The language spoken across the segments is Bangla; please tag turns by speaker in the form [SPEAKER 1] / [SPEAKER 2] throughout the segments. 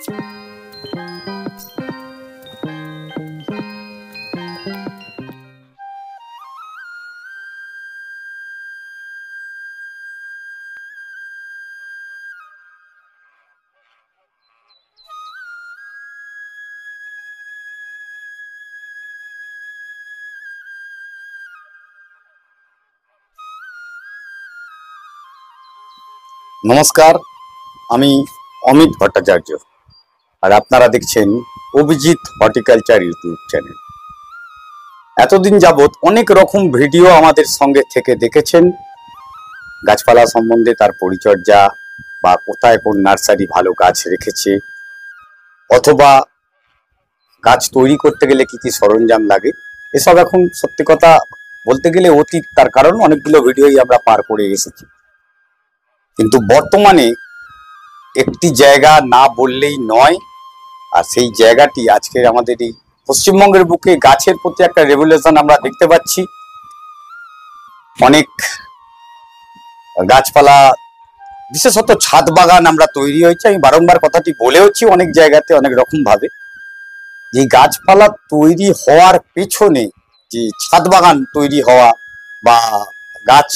[SPEAKER 1] নমস্কার, আমি অমিত ভট্টাচার্য আর আপনারা দেখছেন অভিজিৎ হর্টিকালচার ইউটিউব চ্যানেল। এতদিন যাবৎ অনেক রকম ভিডিও আমাদের সঙ্গে থেকে দেখেছেন, গাছপালা সম্বন্ধে, তার পরিচর্যা বা কোথায় কোন নার্সারি ভালো গাছ রেখেছে, অথবা গাছ তৈরি করতে গেলে কি কি সরঞ্জাম লাগে, এসব এখন সত্যি কথা বলতে গেলে অতীত। তার কারণ অনেকগুলো ভিডিওই আমরা পার করে এসেছি, কিন্তু বর্তমানে একটি জায়গা না বললেই নয়। আর সেই জায়গাটি আজকে আমাদের এই পশ্চিমবঙ্গের বুকে গাছের প্রতি একটা রেভলিউশন আমরা দেখতে পাচ্ছি। অনেক গাছপালা, বিশেষত ছাদ বাগান আমরা তৈরি হয়েছে। আমি বারংবার কথাটি বলেওছি অনেক জায়গাতে অনেক রকম ভাবে, যে গাছপালা তৈরি হওয়ার পেছনে যে ছাদ বাগান তৈরি হওয়া বা গাছ,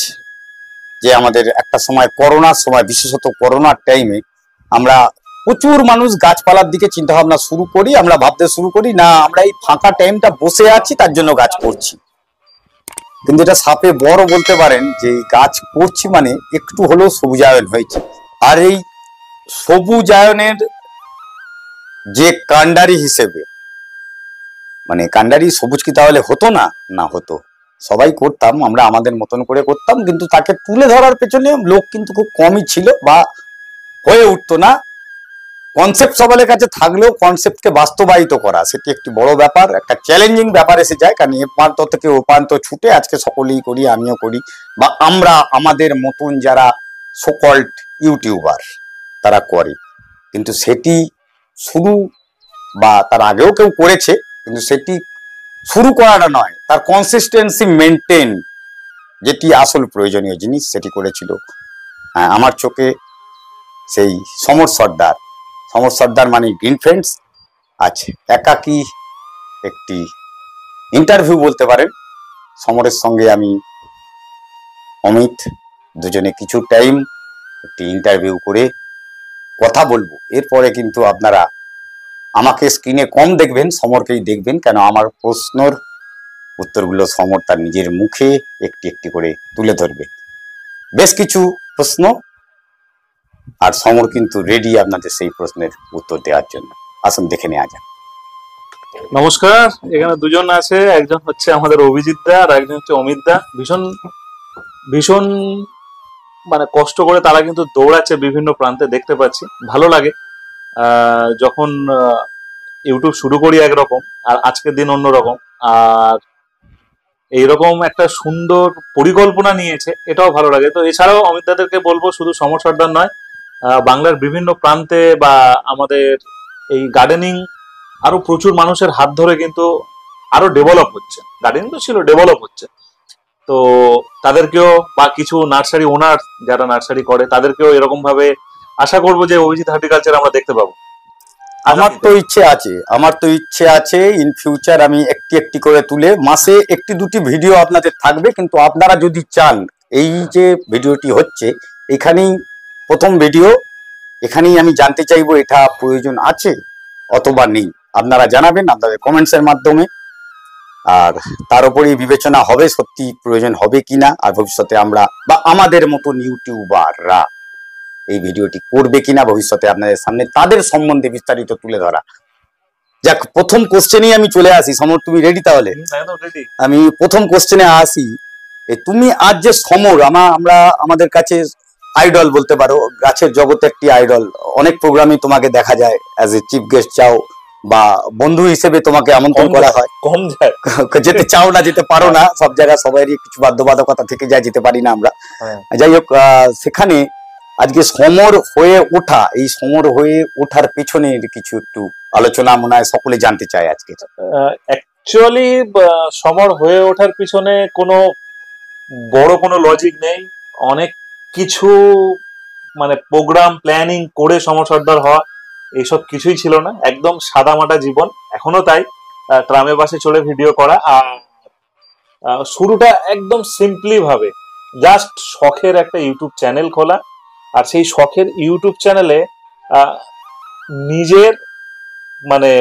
[SPEAKER 1] যে আমাদের একটা সময় করোনার সময়, বিশেষত করোনার টাইমে আমরা প্রচুর মানুষ গাছপালার দিকে চিন্তা ভাবনা শুরু করি। আমরা ভাবতে শুরু করি না আমরা এই ফাঁকা টাইমটা বসে আছি তার জন্য গাছ করছি, কিন্তু এটা সাপে বড় বলতে পারেন যে গাছ করছি মানে একটু হলেও সবুজায়ন হয়েছে। আর এই সবুজায়নের যে কাণ্ডারি হিসেবে, মানে কাণ্ডারি সবুজ কি তাহলে হতো না? না, হতো। সবাই করতাম, আমরা আমাদের মতন করে করতাম, কিন্তু তাকে তুলে ধরার পেছনে লোক কিন্তু খুব কমই ছিল বা হয়ে উঠতো না। কনসেপ্ট সবাইয়ের কাছে থাকলেও কনসেপ্টকে বাস্তবায়িত করা সেটি একটি বড় ব্যাপার, একটা চ্যালেঞ্জিং ব্যাপার এসে যায়। কারণ এ প্রান্ত থেকে ও প্রান্ত ছুটে আজকে সকলেই করি, আমিও করি, বা আমরা আমাদের মতন যারা সোকল্ড ইউটিউবার তারা করে। কিন্তু সেটি শুরু বা তার আগেও কেউ করেছে, কিন্তু সেটি শুরু করাটা নয়, তার কনসিস্টেন্সি মেনটেন যেটি আসল প্রয়োজনীয় জিনিস, সেটি করেছিল আমার চোখে সেই সমর সর্দার। সমর সর্দার মানে গ্রিন ফ্রেন্ডস। আছে একাকি একটি ইন্টারভিউ বলতে পারেন, সমরের সঙ্গে আমি অমিত দুজনে কিছু টাইম একটি ইন্টারভিউ করে কথা বলবো। এরপরে কিন্তু আপনারা আমাকে স্ক্রিনে কম দেখবেন, সমরকেই দেখবেন, কেন আমার প্রশ্নর উত্তরগুলো সমর তার নিজের মুখে একটি একটি করে তুলে ধরবে। বেশ কিছু প্রশ্ন, আর সমর কিন্তু রেডি আপনাদের সেই প্রশ্নের উত্তর দেওয়ার জন্য। আসুন দেখে নেওয়া যাক।
[SPEAKER 2] নমস্কার, এখানে দুজন আছে, একজন হচ্ছে আমাদের অভিজিৎ দা আর একজন হচ্ছে অমিত দা। ভীষণ ভীষণ মানে কষ্ট করে তারা কিন্তু দৌড়াচ্ছে বিভিন্ন প্রান্তে, দেখতে পাচ্ছি, ভালো লাগে। যখন ইউটিউব শুরু করি একরকম, আর আজকের দিন অন্যরকম, আর এইরকম একটা সুন্দর পরিকল্পনা নিয়েছে, এটাও ভালো লাগে। তো এছাড়াও অমিত দাদেরকে বলবো, শুধু সমর সর্দার নয়, বাংলার বিভিন্ন প্রান্তে বা আমাদের এই গার্ডেনিং আরো প্রচুর মানুষের হাত ধরে কিন্তু আরো ডেভেলপ হচ্ছে। গার্ডেনিং তো ছিল, ডেভেলপ হচ্ছে। তো তাদেরকেও বা কিছু নার্সারি ওনার যারা নার্সারি করে তাদেরকেও এরকম ভাবে আশা করবো যে অভিজিৎ হর্টিকালচার আমরা দেখতে পাবো।
[SPEAKER 1] আমার তো ইচ্ছে আছে ইন ফিউচার আমি একটি একটি করে তুলে মাসে একটি দুটি ভিডিও আপনাদের থাকবে। কিন্তু আপনারা যদি চান, এই যে ভিডিওটি হচ্ছে এখানেই প্রথম ভিডিও, এখানেই আমি জানতে চাইবো এটা প্রয়োজন আছে অথবা নেই। আপনারা জানাবেন আপনাদের কমেন্টসের মাধ্যমে, আর তার উপরেই বিবেচনা হবে সত্যি প্রয়োজন হবে কিনা, আর ভবিষ্যতে আমরা বা আমাদের মতন ইউটিউবাররা এই ভিডিওটি করবে কিনা ভবিষ্যতে আপনাদের সামনে তাদের সম্বন্ধে বিস্তারিত তুলে ধরা। যাক, প্রথম কোশ্চেনেই আমি চলে আসি। সমর, তুমি রেডি? তাহলে আমি প্রথম কোশ্চেনে আসি। তুমি আজ যে সমর, আমরা আমাদের কাছে আইডল বলতে পারো, গাছের জগতে একটি আইডল। অনেক প্রোগ্রামে তোমাকে দেখা যায় অ্যাজ এ চিফ গেস্ট, চাও বা বন্ধু হিসেবে তোমাকে আমন্ত্রণ করা হয়।
[SPEAKER 2] কম যায়,
[SPEAKER 1] যেতে চাও না, যেতে পারো না, সব জায়গায় সবারই কিছু বাধ্যবাধকতা থেকে যায়, যেতে পারি না আমরা। যাই হোক, সেখানে আজকে সমর হয়ে ওঠা, এই সমর হয়ে ওঠার পেছনে কিছু একটু আলোচনা মনে হয় সকলে জানতে চায় আজকে।
[SPEAKER 2] অ্যাকচুয়ালি সমর হয়ে ওঠার পিছনে কোনো বড় কোনো লজিক নেই। অনেক কিছু মানে প্রোগ্রাম প্ল্যানিং করে সমর সর্দার হওয়া, এইসব কিছুই ছিল না, একদম সাদামাটা জীবন, এখনো তাই। ট্রামে বাসে চড়ে ভিডিও করা। আর শুরুটা একদম সিম্পলি ভাবে, জাস্ট শখের একটা ইউটিউব চ্যানেল খোলা, আর সেই শখের ইউটিউব চ্যানেলে নিজের মানে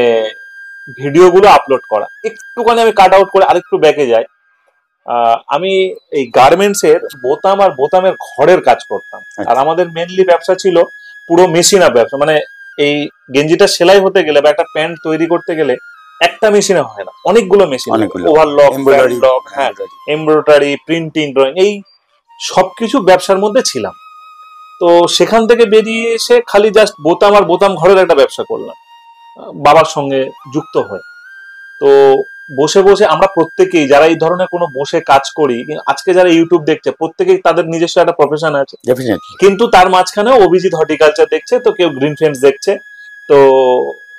[SPEAKER 2] ভিডিওগুলো আপলোড করা। একটুখানি আমি কাট আউট করে আরেকটু ব্যাকে যাই। আমি এই গার্মেন্টস এর বোতাম আর বোতামের ঘরের কাজ করতাম। আর আমাদের মেনলি ব্যবসা ছিল পুরো মেশিনের ব্যবসা, মানে এই গেঞ্জিটা সেলাই হতে গেলে বা একটা প্যান্ট তৈরি করতে গেলে একটা মেশিনে হয় না, অনেকগুলো মেশিন, ওভারলক, ব্যাকলক, হ্যাঁ, এমব্রয়ডারি, প্রিন্টিং, ড্রয়িং, এই সবকিছু ব্যবসার মধ্যে ছিলাম। তো সেখান থেকে বেরিয়ে এসে খালি জাস্ট বোতাম আর বোতাম ঘরের একটা ব্যবসা করলাম বাবার সঙ্গে যুক্ত হয়ে। তো বসে বসে আমরা প্রত্যেকেই যারা এই ধরনের কোনো বসে কাজ করি, আজকে যারা ইউটিউব দেখছে প্রত্যেকেই তাদের নিজস্ব একটা প্রফেশন আছে, কিন্তু তার মাঝখানে অভিজিৎ হর্টিকালচার দেখছে, তো কেউ গ্রিন ফ্রেন্ডস দেখছে। তো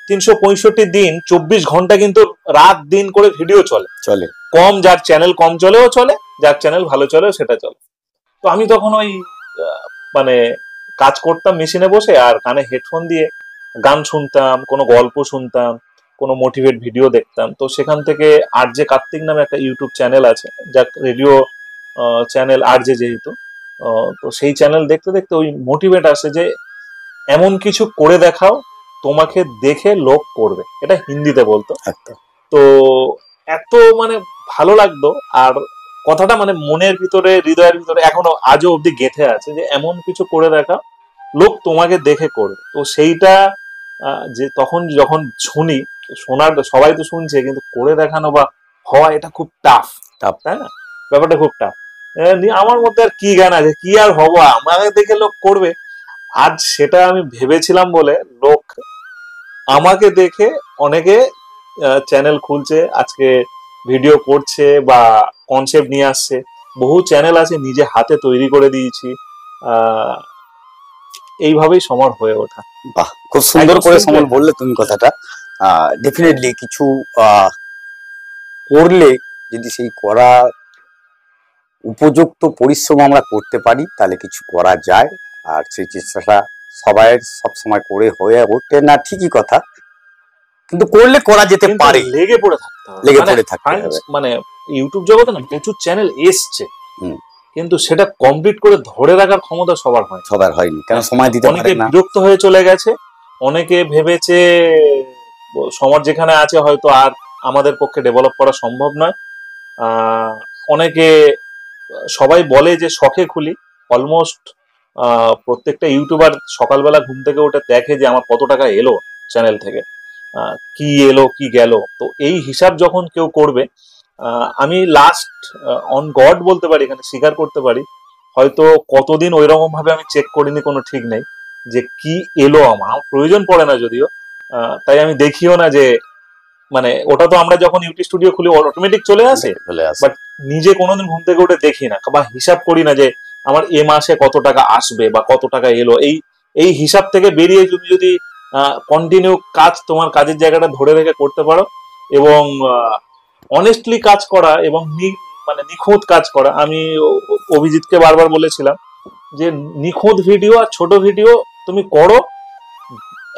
[SPEAKER 2] 365 দিন 24 ঘন্টা কিন্তু রাত দিন করে ভিডিও চলে। কম যার চ্যানেল কম চলেও চলে, যার চ্যানেল ভালো চলেও সেটা চলে। তো আমি তখন ওই মানে কাজ করতাম মেশিনে বসে, আর কানে হেডফোন দিয়ে গান শুনতাম, কোনো গল্প শুনতাম, কোনো মোটিভেট ভিডিও দেখতাম। তো সেখান থেকে আরজে কার্তিক নামে একটা ইউটিউব চ্যানেল আছে, যা রেডিও চ্যানেল আরজে যেহেতু, তো সেই চ্যানেল দেখতে দেখতে ওই মোটিভেট আসে যে এমন কিছু করে দেখাও তোমাকে দেখে লোক করবে, এটা হিন্দিতে বলতো। তো এত মানে ভালো লাগতো, আর কথাটা মানে মনের ভিতরে হৃদয়ের ভিতরে এখনো আজও অব্দি গেঁথে আছে যে এমন কিছু করে দেখাও লোক তোমাকে দেখে করবে। তো সেইটা যে তখন যখন শুনি, শোনার সবাই তো শুনছে, কিন্তু করে দেখানো বা হওয়া এটা খুব টাফ, তাই না? ব্যাপারটা খুব টাফ। আমার মধ্যে আর কি জ্ঞান আছে, কি আর হবো, আমাকে দেখে লোক করবে। আজ সেটা আমি ভেবেছিলাম বলে লোক আমাকে দেখে অনেকে চ্যানেল খুলছে, আজকে ভিডিও করছে বা কনসেপ্ট নিয়ে আসছে। বহু চ্যানেল আছে নিজে হাতে তৈরি করে দিয়েছি। এইভাবেই সমর হয়ে ওঠা।
[SPEAKER 1] বাহ, খুব সুন্দর করে সমর বললে তুমি কথাটা। ডেফিনেটলি কিছু করলে যদি সেই করা উপযুক্ত পরিশ্রম আমরা করতে পারি তাহলে কিছু করা যায়। আর সেই চেষ্টাটা সবাই সবসময় করে হয়ে ওঠে না, ঠিকই কথা, কিন্তু করলে করা যেতে পারে।
[SPEAKER 2] লেগে পড়ে থাকতে হবে। মানে ইউটিউব জগতে না প্রচুর চ্যানেল এসছে, কিন্তু সেটা কমপ্লিট করে ধরে রাখার ক্ষমতা সবার হয়নি, কেন সময় দিতে পারে না। বিরক্ত হয়ে চলে গেছে, অনেকে ভেবেছে সমাজ যেখানে আছে হয়তো আর আমাদের পক্ষে ডেভেলপ করা সম্ভব নয়। অনেকে সবাই বলে যে শখে খুলি, অলমোস্ট প্রত্যেকটা ইউটিউবার সকালবেলা ঘুম থেকে উঠে দেখে যে আমার কত টাকা এলো চ্যানেল থেকে, কি এলো কি গেল। তো এই হিসাব যখন কেউ করবে, আমি লাস্ট অন গড বলতে পারি, এখানে স্বীকার করতে পারি, হয়তো কতদিন ওই রকম ভাবে আমি চেক করিনি, কোনো ঠিক নেই যে কি এলো। আমার প্রয়োজন পড়ে না যদিও, তাই আমি দেখিও না যে মানে ওটা তো আমরা যখন ইউটিউব স্টুডিও খুলি অটোমেটিক চলে আসে, বাট নিজে কোনোদিন ঘুম থেকে উঠে দেখি না বা হিসাব করি না যে আমার এ মাসে কত টাকা আসবে বা কত টাকা এলো। এই হিসাব থেকে বেরিয়ে তুমি যদি কন্টিনিউ কাজ, তোমার কাজের জায়গাটা ধরে রেখে করতে পারো এবং অনেস্টলি কাজ করা এবং মানে নিখুঁত কাজ করা। আমি অভিজিৎকে বারবার বলেছিলাম যে নিখুঁত ভিডিও আর ছোট ভিডিও তুমি করো,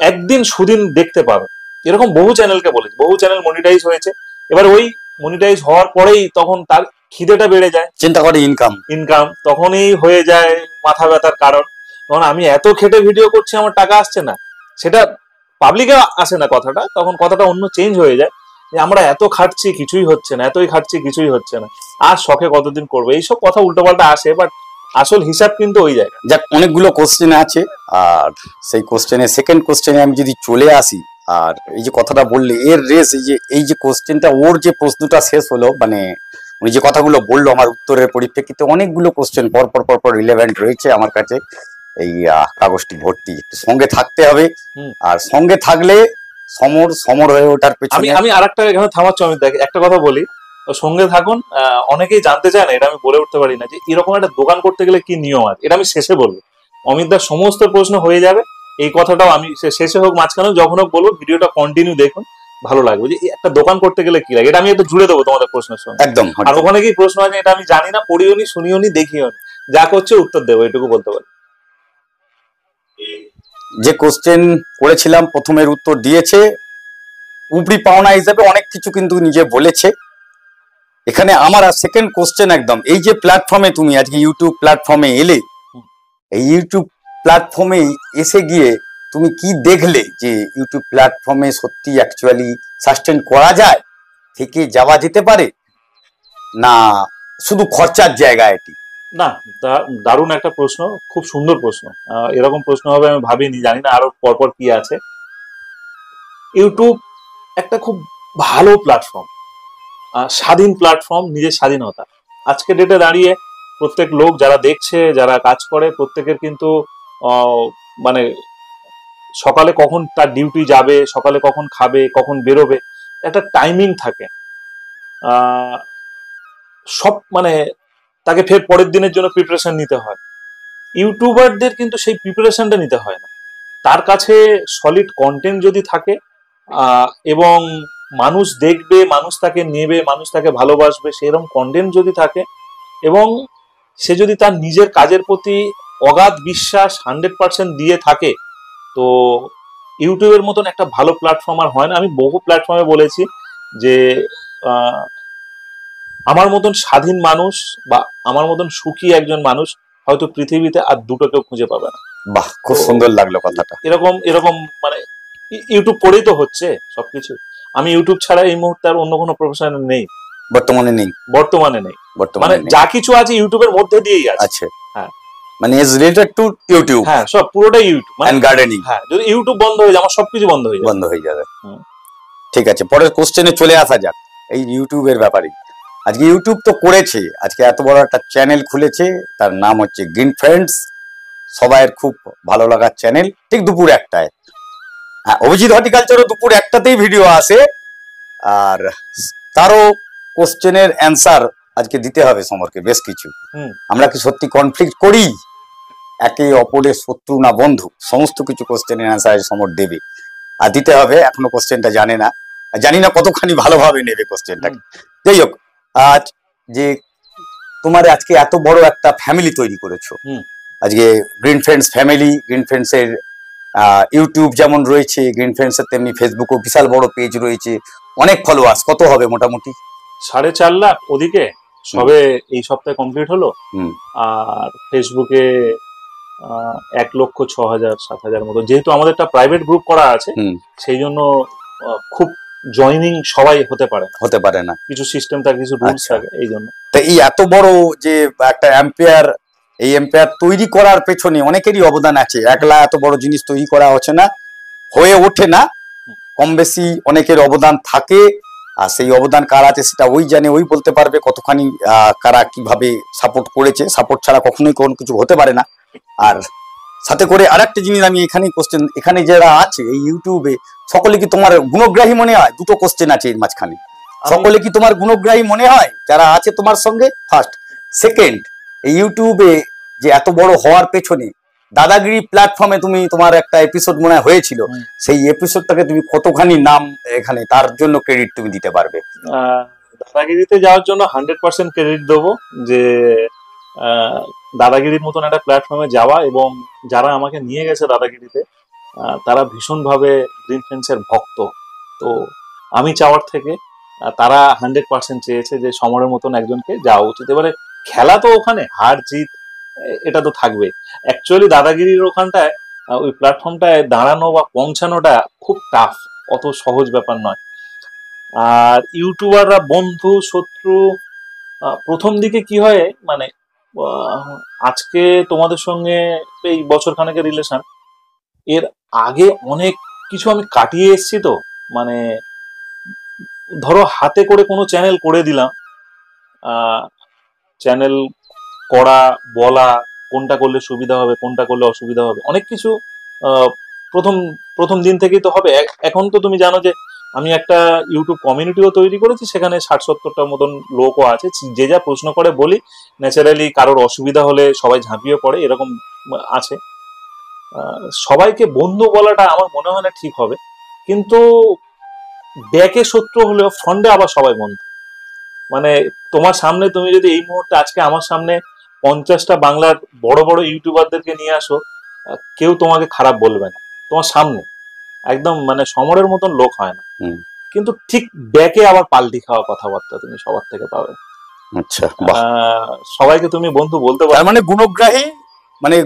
[SPEAKER 2] একদিন সুদিন দেখতে পাবে। এরকম বহু চ্যানেলকে বলেছি, বহু চ্যানেল মনিটাইজ হয়েছে, এবার ওই মনিটাইজ হওয়ার পরেই তখন তার খিদেটা বেড়ে যায়, চিন্তা করে ইনকাম তখনই হয়ে যায় মাথা ব্যথার কারণ। তখন আমি এত খেটে ভিডিও করছি আমার টাকা আসছে না, সেটা পাবলিকে আসে না কথাটা, তখন কথাটা অন্য চেঞ্জ হয়ে যায় যে আমরা এত খাটছি কিছুই হচ্ছে না, এতই খাটছি কিছুই হচ্ছে না, আর শখে কতদিন করবো, এইসব কথা উল্টোপাল্টা আসে। বাট আসল হিসাব কিন্তু ওই জায়গা।
[SPEAKER 1] যাক, অনেকগুলো কোশ্চেন আছে, আর সেই কোশ্চেনে সেকেন্ড কোশ্চেনে আমি যদি চলে আসি, আর এই যে কথাটা বললে এর রেস, এই যে কোশ্চেনটা, ওর যে প্রশ্নটা শেষ হলো, মানে উনি যে কথাগুলো বললো আমার উত্তরের পরিপ্রেক্ষিতে অনেকগুলো কোশ্চেন পর রিলেভেন্ট রয়েছে আমার কাছে। এই কাগজটি ভর্তি, একটু সঙ্গে থাকতে হবে, আর সঙ্গে থাকলে সমর হয়ে ওঠার পেছনে।
[SPEAKER 2] আমি আরেকটা এখানে থামাচ্ছি, আমি একটা কথা বলি, সঙ্গে থাকুন। অনেকেই জানতে চায় না, এটা আমি বলে উঠতে পারি না, যে এরকম একটা দোকান করতে গেলে কি নিয়ম আছে, এটা আমি শেষে বলবো। অমিতদার সমস্ত প্রশ্ন হয়ে যাবে, এই কথাটাও আমি শেষে হোক মাঝখানে যখন হোক বলবো। ভিডিওটা কন্টিনিউ দেখুন, ভালো লাগবে যে একটা দোকান করতে গেলে কি লাগে, এটা আমি একটু জুড়ে দেবো তোমাদের প্রশ্নের সঙ্গে
[SPEAKER 1] একদম।
[SPEAKER 2] আর ওখানে কি প্রশ্ন আছে এটা আমি জানি না, পড়িও নি, শুনিও নি, দেখিও নি, যা করছে উত্তর দেবো, এটুকু বলতে পারি।
[SPEAKER 1] যে কোশ্চেন করেছিলাম প্রথমের উত্তর দিয়েছে, উপরি পাওনা হিসাবে অনেক কিছু কিন্তু নিজে বলেছে। এখানে আমার সেকেন্ড কোশ্চেন একদম, এই যে প্ল্যাটফর্মে তুমি আজকে ইউটিউব প্ল্যাটফর্মে এলে, এই ইউটিউব প্ল্যাটফর্মে এসে গিয়ে তুমি কি দেখলে যে ইউটিউব প্ল্যাটফর্মে সত্যি অ্যাকচুয়ালি সাস্টেন করা যায়, থেকে যাওয়া যেতে পারে, না শুধু খরচার জায়গা এটি?
[SPEAKER 2] না, দারুণ একটা প্রশ্ন, খুব সুন্দর প্রশ্ন। এরকম প্রশ্ন হবে আমি ভাবিনি, জানি না আরো পরপর কি আছে। ইউটিউব একটা খুব ভালো প্ল্যাটফর্ম, স্বাধীন প্ল্যাটফর্ম, নিজের স্বাধীনতা। আজকে ডেটে দাঁড়িয়ে প্রত্যেক লোক যারা দেখছে, যারা কাজ করে, প্রত্যেকের কিন্তু মানে সকালে কখন তার ডিউটি যাবে, সকালে কখন খাবে, কখন বেরোবে, একটা টাইমিং থাকে। সব মানে তাকে ফের পরের দিনের জন্য প্রিপারেশন নিতে হয়। ইউটিউবারদের কিন্তু সেই প্রিপারেশনটা নিতে হয় না। তার কাছে সলিড কন্টেন্ট যদি থাকে এবং মানুষ দেখবে, মানুষ তাকে নেবে, মানুষ তাকে ভালোবাসবে, সেরকম কন্টেন্ট যদি থাকে এবং সে যদি তার নিজের কাজের প্রতি অগাধ বিশ্বাস 100% দিয়ে থাকে, তো ইউটিউবের মতন একটা ভালো প্ল্যাটফর্ম আর হয় না। আমি বহু প্ল্যাটফর্মে বলেছি যে আমার মতন স্বাধীন মানুষ বা আমার মতন সুখী একজন মানুষ হয়তো পৃথিবীতে আর দুটো কেউ খুঁজে পাবে না।
[SPEAKER 1] বাহ, খুব সুন্দর লাগলো কথাটা।
[SPEAKER 2] এরকম এরকম মানে ইউটিউব করেই তো হচ্ছে সবকিছু। আমি ইউটিউব ছাড়া এই মুহূর্তে আর অন্য কোনো প্রফেশন নেই,
[SPEAKER 1] বর্তমানে নেই।
[SPEAKER 2] মানে যা কিছু আছে ইউটিউবের মধ্যে দিয়েই আছে।
[SPEAKER 1] হ্যাঁ, মানে ইজ রিলেটেড টু ইউটিউব।
[SPEAKER 2] হ্যাঁ, সব পুরোটাই ইউটিউব
[SPEAKER 1] মানে গার্ডেনিং।
[SPEAKER 2] হ্যাঁ, যদি ইউটিউব বন্ধ হয়ে যায় আমার সবকিছু বন্ধ হয়ে যাবে।
[SPEAKER 1] ঠিক আছে, পরের কোশ্চেনে চলে আসা যাক এই ইউটিউবের ব্যাপারে। আজকে ইউটিউব তো করেছে, আজকে এত বড় একটা চ্যানেল খুলেছে, তার নাম হচ্ছে গ্রিন ফ্রেন্ডস, সবাইয়ের খুব ভালো লাগার চ্যানেল। ঠিক দুপুর 1টায়, হ্যাঁ, অভিজিৎ হর্টিকালচারও দুপুর 1টাতেই ভিডিও আসে। আর তারও কোশ্চেনের অ্যান্সার আজকে দিতে হবে সমরকে বেশ কিছু। আমরা কি সত্যি কনফ্লিক্ট করি, একে অপরের শত্রু না বন্ধু? সমস্ত কিছু কোশ্চেনের অ্যান্সার সমর দেবে আর দিতে হবে। এখনো কোশ্চেনটা জানি না কতখানি ভালোভাবে নেবে কোশ্চেনটাকে। যাই হোক, আজ যে তোমার আজকে এত বড় একটা ফ্যামিলি তৈরি করেছো, আজকে green friends family, green friends এর ইউটিউব যেমন রয়েছে, গ্রিন ফ্রেন্ডস এর তেমনি ফেসবুকও বিশাল বড় পেজ রয়েছে, অনেক ফলোয়ার্স। কত হবে মোটামুটি?
[SPEAKER 2] 4.5 লাখ ওদিকে সবে এই সপ্তাহে কমপ্লিট হলো। আর ফেসবুকে 1,06,000-7,000 মতো। যেহেতু আমাদের একটা প্রাইভেট গ্রুপ করা আছে, সেই জন্য খুব জয়নিং সবাই হতে পারে না, কিছু সিস্টেম থাকে, কিছু রুলস থাকে, এই জন্য।
[SPEAKER 1] তো এই এত বড় যে একটা এম্পায়ার, এই এম্পায়ার তৈরি করার পেছনে অনেকেরই অবদান আছে। একলা এত বড় জিনিস তৈরি করা হয়ে ওঠে না, কম বেশি অনেকের অবদান থাকে। আর সেই অবদান কার আছে সেটা ওই জানে, ওই বলতে পারবে কতখানি কারা কিভাবে সাপোর্ট করেছে। সাপোর্ট ছাড়া কখনোই কোনো কিছু হতে পারে না। আর সাথে করে আরেকটা জিনিস আমি এখানে যারা আছে এই ইউটিউবে, সকলে কি তোমার গুণগ্রাহী মনে হয়? দুটো কোশ্চেন আছে এর মাঝখানে। সকলে কি তোমার গুণগ্রাহী মনে হয় যারা আছে তোমার সঙ্গে? ফার্স্ট। সেকেন্ড, এই ইউটিউবে যে এত বড় হওয়ার পেছনে দাদাগিরি প্ল্যাটফর্মে তোমার একটা এপিসোড মনে হয়েছিল, সেই এপিসোডটাকে তুমি কতখানি নাম এখানে তার জন্য ক্রেডিট তুমি দিতে পারবে?
[SPEAKER 2] দাদাগিরিতে যাওয়ার জন্য 100% ক্রেডিট দেবো, যে দাদাগিরির মতন একটা প্ল্যাটফর্মে যাওয়া, এবং যারা আমাকে নিয়ে গেছে দাদাগিরিতে তারা ভীষণভাবে গ্রিন ফ্রেন্ডসের ভক্ত। তো আমি চাওয়ার থেকে তারা 100% চেয়েছে যে সমরের মতন একজনকে যাওয়া উচিত। এবারে খেলা তো ওখানে হার জিত এটা তো থাকবে। অ্যাকচুয়ালি দাদাগিরির ওখানটায় ওই প্ল্যাটফর্মটায় দাঁড়ানো বা পৌঁছানোটা খুব টাফ, অত সহজ ব্যাপার নয়। আর ইউটিউবাররা বন্ধু শত্রু, প্রথম দিকে কি হয়, মানে আজকে তোমাদের সঙ্গে এই বছর খানেকের রিলেশন, এর আগে অনেক কিছু আমি কাটিয়ে এসেছি। তো মানে ধরো হাতে করে কোনো চ্যানেল করে দিলাম, চ্যানেল করা, বলা, কোনটা করলে সুবিধা হবে, কোনটা করলে অসুবিধা হবে, অনেক কিছু প্রথম দিন থেকেই তো হবে। এখন তো তুমি জানো যে আমি একটা ইউটিউব কমিউনিটিও তৈরি করেছি, সেখানে 60-70টার মতন লোকও আছে। যে যা প্রশ্ন করে বলি, ন্যাচারালি কারোর অসুবিধা হলে সবাই ঝাঁপিয়ে পড়ে, এরকম আছে। সবাইকে বন্ধু বলাটা আমার মনে হয় না ঠিক হবে, কিন্তু ব্যাকে শত্রু হলেও ফ্রন্টে আবার সবাই বন্ধু। মানে তোমার সামনে, তুমি যদি এই মুহূর্তে আজকে আমার সামনে 50টা বাংলার বড় বড় ইউটিউবারদেরকে নিয়ে আসো, কেউ তোমাকে খারাপ বলবে না তোমার সামনে, একদম মানে সমরের মতন লোক হয় না,
[SPEAKER 1] হুম।
[SPEAKER 2] কিন্তু ঠিক ব্যাকে আবার পাল্টি খাওয়া কথাবার্তা তুমি সবার থেকে পাবে।
[SPEAKER 1] আচ্ছা, বাহ।
[SPEAKER 2] সবাইকে তুমি বন্ধু বলতে
[SPEAKER 1] তার
[SPEAKER 2] পারো।
[SPEAKER 1] মানে গুণগ্রাহী, মানে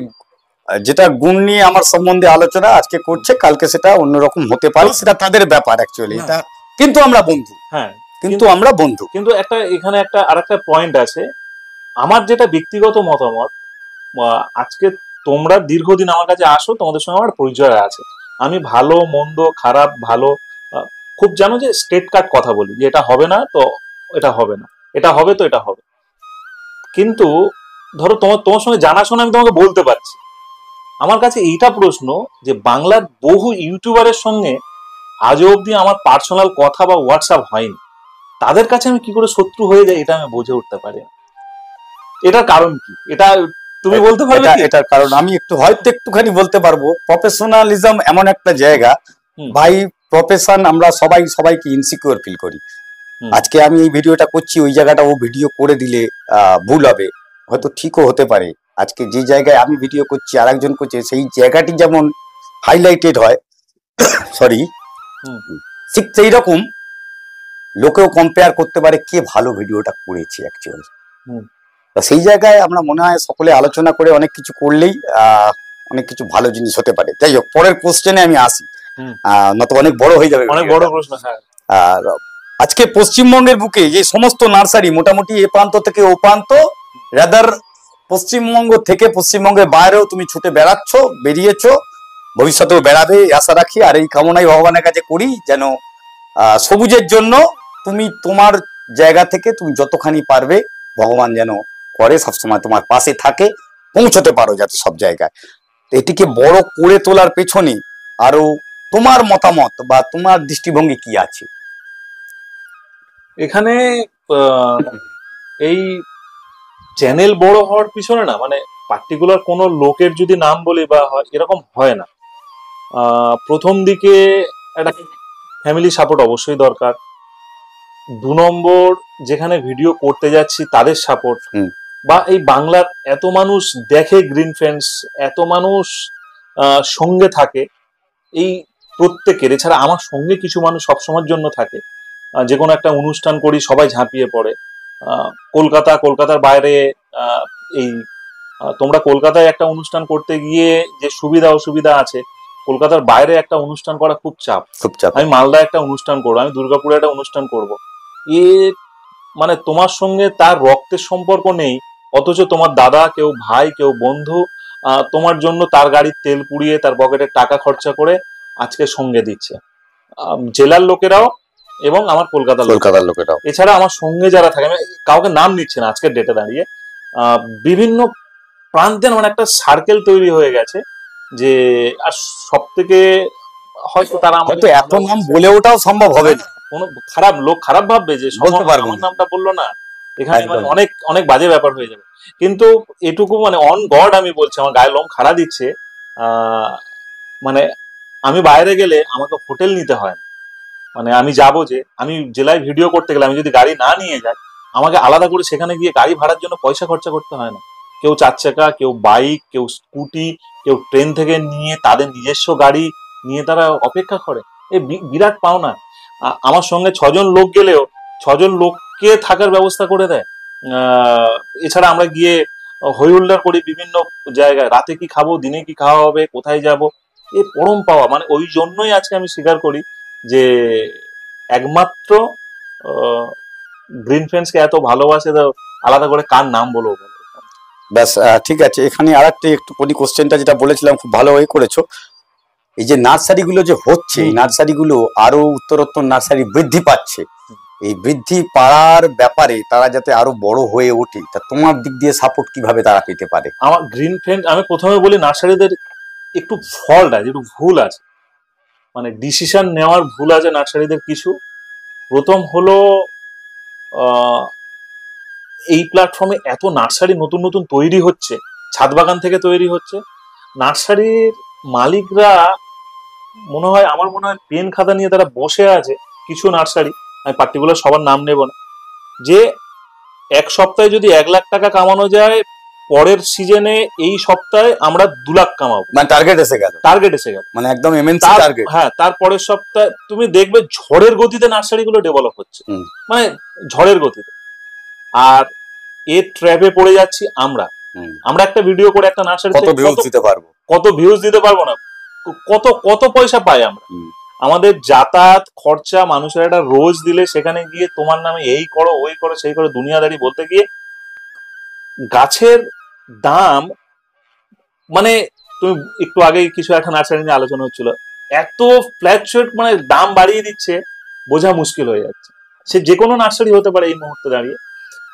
[SPEAKER 1] যেটা গুণ নিয়ে আমার সম্বন্ধে আলোচনা আজকে করছে, কালকে সেটা অন্যরকম হতে পারে, সেটা তাদের ব্যাপার অ্যাকচুয়ালি। এটা কিন্তু আমরা বন্ধু,
[SPEAKER 2] হ্যাঁ,
[SPEAKER 1] কিন্তু আমরা বন্ধু।
[SPEAKER 2] কিন্তু একটা এখানে একটা আরেকটা পয়েন্ট আছে, আমার যেটা ব্যক্তিগত মতামত, আজকে তোমরা দীর্ঘদিন আমার কাছে আসো, তোমাদের সঙ্গে আমার পরিচয় আছে, আমি ভালো মন্দ খারাপ ভালো খুব জানো যে স্ট্রেট কাট কথা বলি, যে এটা হবে না তো এটা হবে না, এটা হবে তো এটা হবে। কিন্তু ধরো তোমার তোমার সঙ্গে জানাশোনা আমি তোমাকে বলতে পারছি। আমার কাছে এইটা প্রশ্ন যে বাংলার বহু ইউটিউবারের সঙ্গে আজও অব্দি আমার পার্সোনাল কথা বা হোয়াটসঅ্যাপ হয়নি, তাদের কাছে আমি কি করে শত্রু হয়ে যাই এটা আমি বুঝে উঠতে পারি না। এটার কারণ কি, এটা তুমি বলতে পারবে কি?
[SPEAKER 1] এটার কারণ আমি হয়তো একটুখানি বলতে পারবো। প্রফেশনালিজম এমন একটা জায়গা ভাই, প্রফেশন আমরা সবাই সবাইকে ইনসিকিউর ফিল করি। আজকে আমি এই ভিডিওটা করছি, ওই জায়গাটা ও ভিডিও করে দিলে ভুল হবে, হয়তো ঠিকও হতে পারে। আজকে যে জায়গায় আমি ভিডিও করছি আর একজন করছে, সেই জায়গাটি যেমন হাইলাইটেড হয়, সরি, ঠিক সেই রকম লোকেও কম্পেয়ার করতে পারে কে ভালো ভিডিওটা করেছে অ্যাকচুয়ালি। সেই জায়গায় আমরা মনে হয় সকলে আলোচনা করে অনেক কিছু করলেই অনেক কিছু ভালো জিনিস হতে পারে। যাই হোক, পরের কোশ্চেনে আমি আসি, নয়তো অনেক বড় হয়ে যাবে,
[SPEAKER 2] অনেক বড় প্রশ্ন।
[SPEAKER 1] আর আজকে পশ্চিমবঙ্গের বুকে যে সমস্ত নার্সারি মোটামুটি এ প্রান্ত থেকে ও প্রান্ত, রাদার পশ্চিমবঙ্গ থেকে পশ্চিমবঙ্গের বাইরেও তুমি ছুটে বেড়াচ্ছ, বেরিয়েছো, ভবিষ্যতেও বেড়াবে আশা রাখি। আর এই কামনাই ভগবানের কাছে করি যেন সবুজের জন্য তুমি তোমার জায়গা থেকে তুমি যতখানি পারবে ভগবান যেন করে সবসময় তোমার পাশে থাকে, পৌঁছতে পারো যাতে সব জায়গায়। এটিকে বড় করে তোলার পেছনে আরো তোমার মতামত বা তোমার দৃষ্টিভঙ্গি কি আছে?
[SPEAKER 2] এখানে এই চ্যানেল বড় হওয়ার পিছনে না, মানে পার্টিকুলার কোনো লোকের যদি নাম বলি বা এরকম হয় না। প্রথম দিকে একটা ফ্যামিলি সাপোর্ট অবশ্যই দরকার। 2 নম্বর, যেখানে ভিডিও করতে যাচ্ছি তাদের সাপোর্ট, বা এই বাংলার এত মানুষ দেখে গ্রিন ফ্রেন্ডস, এত মানুষ সঙ্গে থাকে, এই প্রত্যেকের, এছাড়া আমার সঙ্গে কিছু মানুষ সবসময়ের জন্য থাকে। যে কোনো একটা অনুষ্ঠান করি সবাই ঝাঁপিয়ে পড়ে। কলকাতার বাইরে এই তোমরা কলকাতায় একটা অনুষ্ঠান করতে গিয়ে যে সুবিধা অসুবিধা আছে, কলকাতার বাইরে একটা অনুষ্ঠান করা খুব চাপ। আমি মালদায় একটা অনুষ্ঠান করবো, আমি দুর্গাপুরে একটা অনুষ্ঠান করব, এ মানে তোমার সঙ্গে তার রক্তের সম্পর্ক নেই, অথচ তোমার দাদা, কেউ ভাই, কেউ বন্ধু তোমার জন্য তার গাড়ির তেল পুড়িয়ে তার পকেটের টাকা খরচা করে আজকে সঙ্গে দিচ্ছে, জেলার লোকেরাও এবং আমার কলকাতার লোকেরাও। এছাড়া আমার সঙ্গে যারা থাকে, আমি কাউকে নাম নিচ্ছে না আজকের ডেটে দাঁড়িয়ে, বিভিন্ন প্রান্তে মানে একটা সার্কেল তৈরি হয়ে গেছে যে, আর সব থেকে হয়তো তারা
[SPEAKER 1] হয়তো এত নাম বলে ওটাও সম্ভব হবে না,
[SPEAKER 2] কোনো খারাপ লোক খারাপ ভাববে যে আমার নামটা বললো না, এখানে মানে অনেক অনেক বাজে ব্যাপার হয়ে যাবে। কিন্তু এটুকু মানে অন গড আমি বলছি, আমার গায়ে লোম খাড়া দিচ্ছে, মানে আমি বাইরে গেলে আমাকে হোটেল নিতে হয় না। মানে আমি যাবো, যে আমি জেলায় ভিডিও করতে গেলে আমি যদি গাড়ি না নিয়ে যাই, আমাকে আলাদা করে সেখানে গিয়ে গাড়ি ভাড়ার জন্য পয়সা খরচা করতে হয় না। কেউ 4 চাকা, কেউ বাইক, কেউ স্কুটি, কেউ ট্রেন থেকে নিয়ে তাদের নিজস্ব গাড়ি নিয়ে তারা অপেক্ষা করে, এই বিরাট পাওনা। আমার সঙ্গে 6 জন লোক গেলেও 6 জন লোককে থাকার ব্যবস্থা করে দেয়। এছাড়া আমরা গিয়ে হই হুল্লার করি বিভিন্ন জায়গায়, রাতে কি খাবো, দিনে কি খাওয়া হবে, কোথায় যাব, এ পরম পাওয়া। মানে ওই জন্যই আজকে আমি স্বীকার করি যে একমাত্র গ্রিন ফ্রেন্ডসকে এত ভালোবাসে, আলাদা করে কার নাম বলবো।
[SPEAKER 1] ব্যাস, ঠিক আছে। এখানে আরেকটা একটু কোশ্চেনটা যেটা বলেছিলাম খুব ভালো হয়ে করেছো। এই যে নার্সারিগুলো যে হচ্ছে, এই নার্সারিগুলো আরো উত্তরোত্তর নার্সারি বৃদ্ধি পাচ্ছে, এই বৃদ্ধি পাওয়ার ব্যাপারে তারা যাতে আরো বড় হয়ে ওঠে, তা তোমার দিক দিয়ে সাপোর্ট কিভাবে তারা পেতে পারে?
[SPEAKER 2] আমার গ্রিন ফ্রেন্ড, আমি প্রথমে বলি নার্সারিদের একটু ফল্ট আছে, একটু ভুল আছে, মানে ডিসিশন নেওয়ার ভুল আছে নার্সারিদের কিছু। প্রথম হলো এই প্ল্যাটফর্মে এত নার্সারি নতুন নতুন তৈরি হচ্ছে, ছাদ বাগান থেকে তৈরি হচ্ছে, নার্সারির মালিকরা আমার মনে হয় পেন খাতা নিয়ে তারা বসে আছে। কিছু নার্সারি, আমি পার্টিকুলার সবার নাম নেব না, যে 1 সপ্তাহে যদি 1 লাখ টাকা কামানো যায় পরের সিজনে এই সপ্তাহে আমরা 2 লাখ কামাবো,
[SPEAKER 1] মানে টার্গেট এসে গেল, মানে একদম এমএনসি টার্গেট।
[SPEAKER 2] হ্যাঁ, তারপরের সপ্তাহে তুমি দেখবে ঝড়ের গতিতে নার্সারিগুলো ডেভেলপ হচ্ছে, মানে ঝড়ের গতিতে। আর এর ট্র্যাপে পড়ে যাচ্ছি আমরা। একটা ভিডিও করে একটা নার্সারি
[SPEAKER 1] কত ভিউজ দিতে পারবো,
[SPEAKER 2] কত ভিউজ দিতে পারবো না, কত কত পয়সা পাই আমরা। আমাদের যাতায়াত খরচা মানুষের একটা রোজ দিলে সেখানে গিয়ে তোমার নামে এই করো ওই করো সেই করো দুনিয়াদারি বলতে গিয়ে গাছের দাম, মানে তুমি একটু আগে কিছু একটা নার্সারি নিয়ে আলোচনা হচ্ছিল, এত ফ্ল্যাকচুয়েট মানে দাম বাড়িয়ে দিচ্ছে, বোঝা মুশকিল হয়ে যাচ্ছে। সে যে কোনো নার্সারি হতে পারে এই মুহূর্তে দাঁড়িয়ে।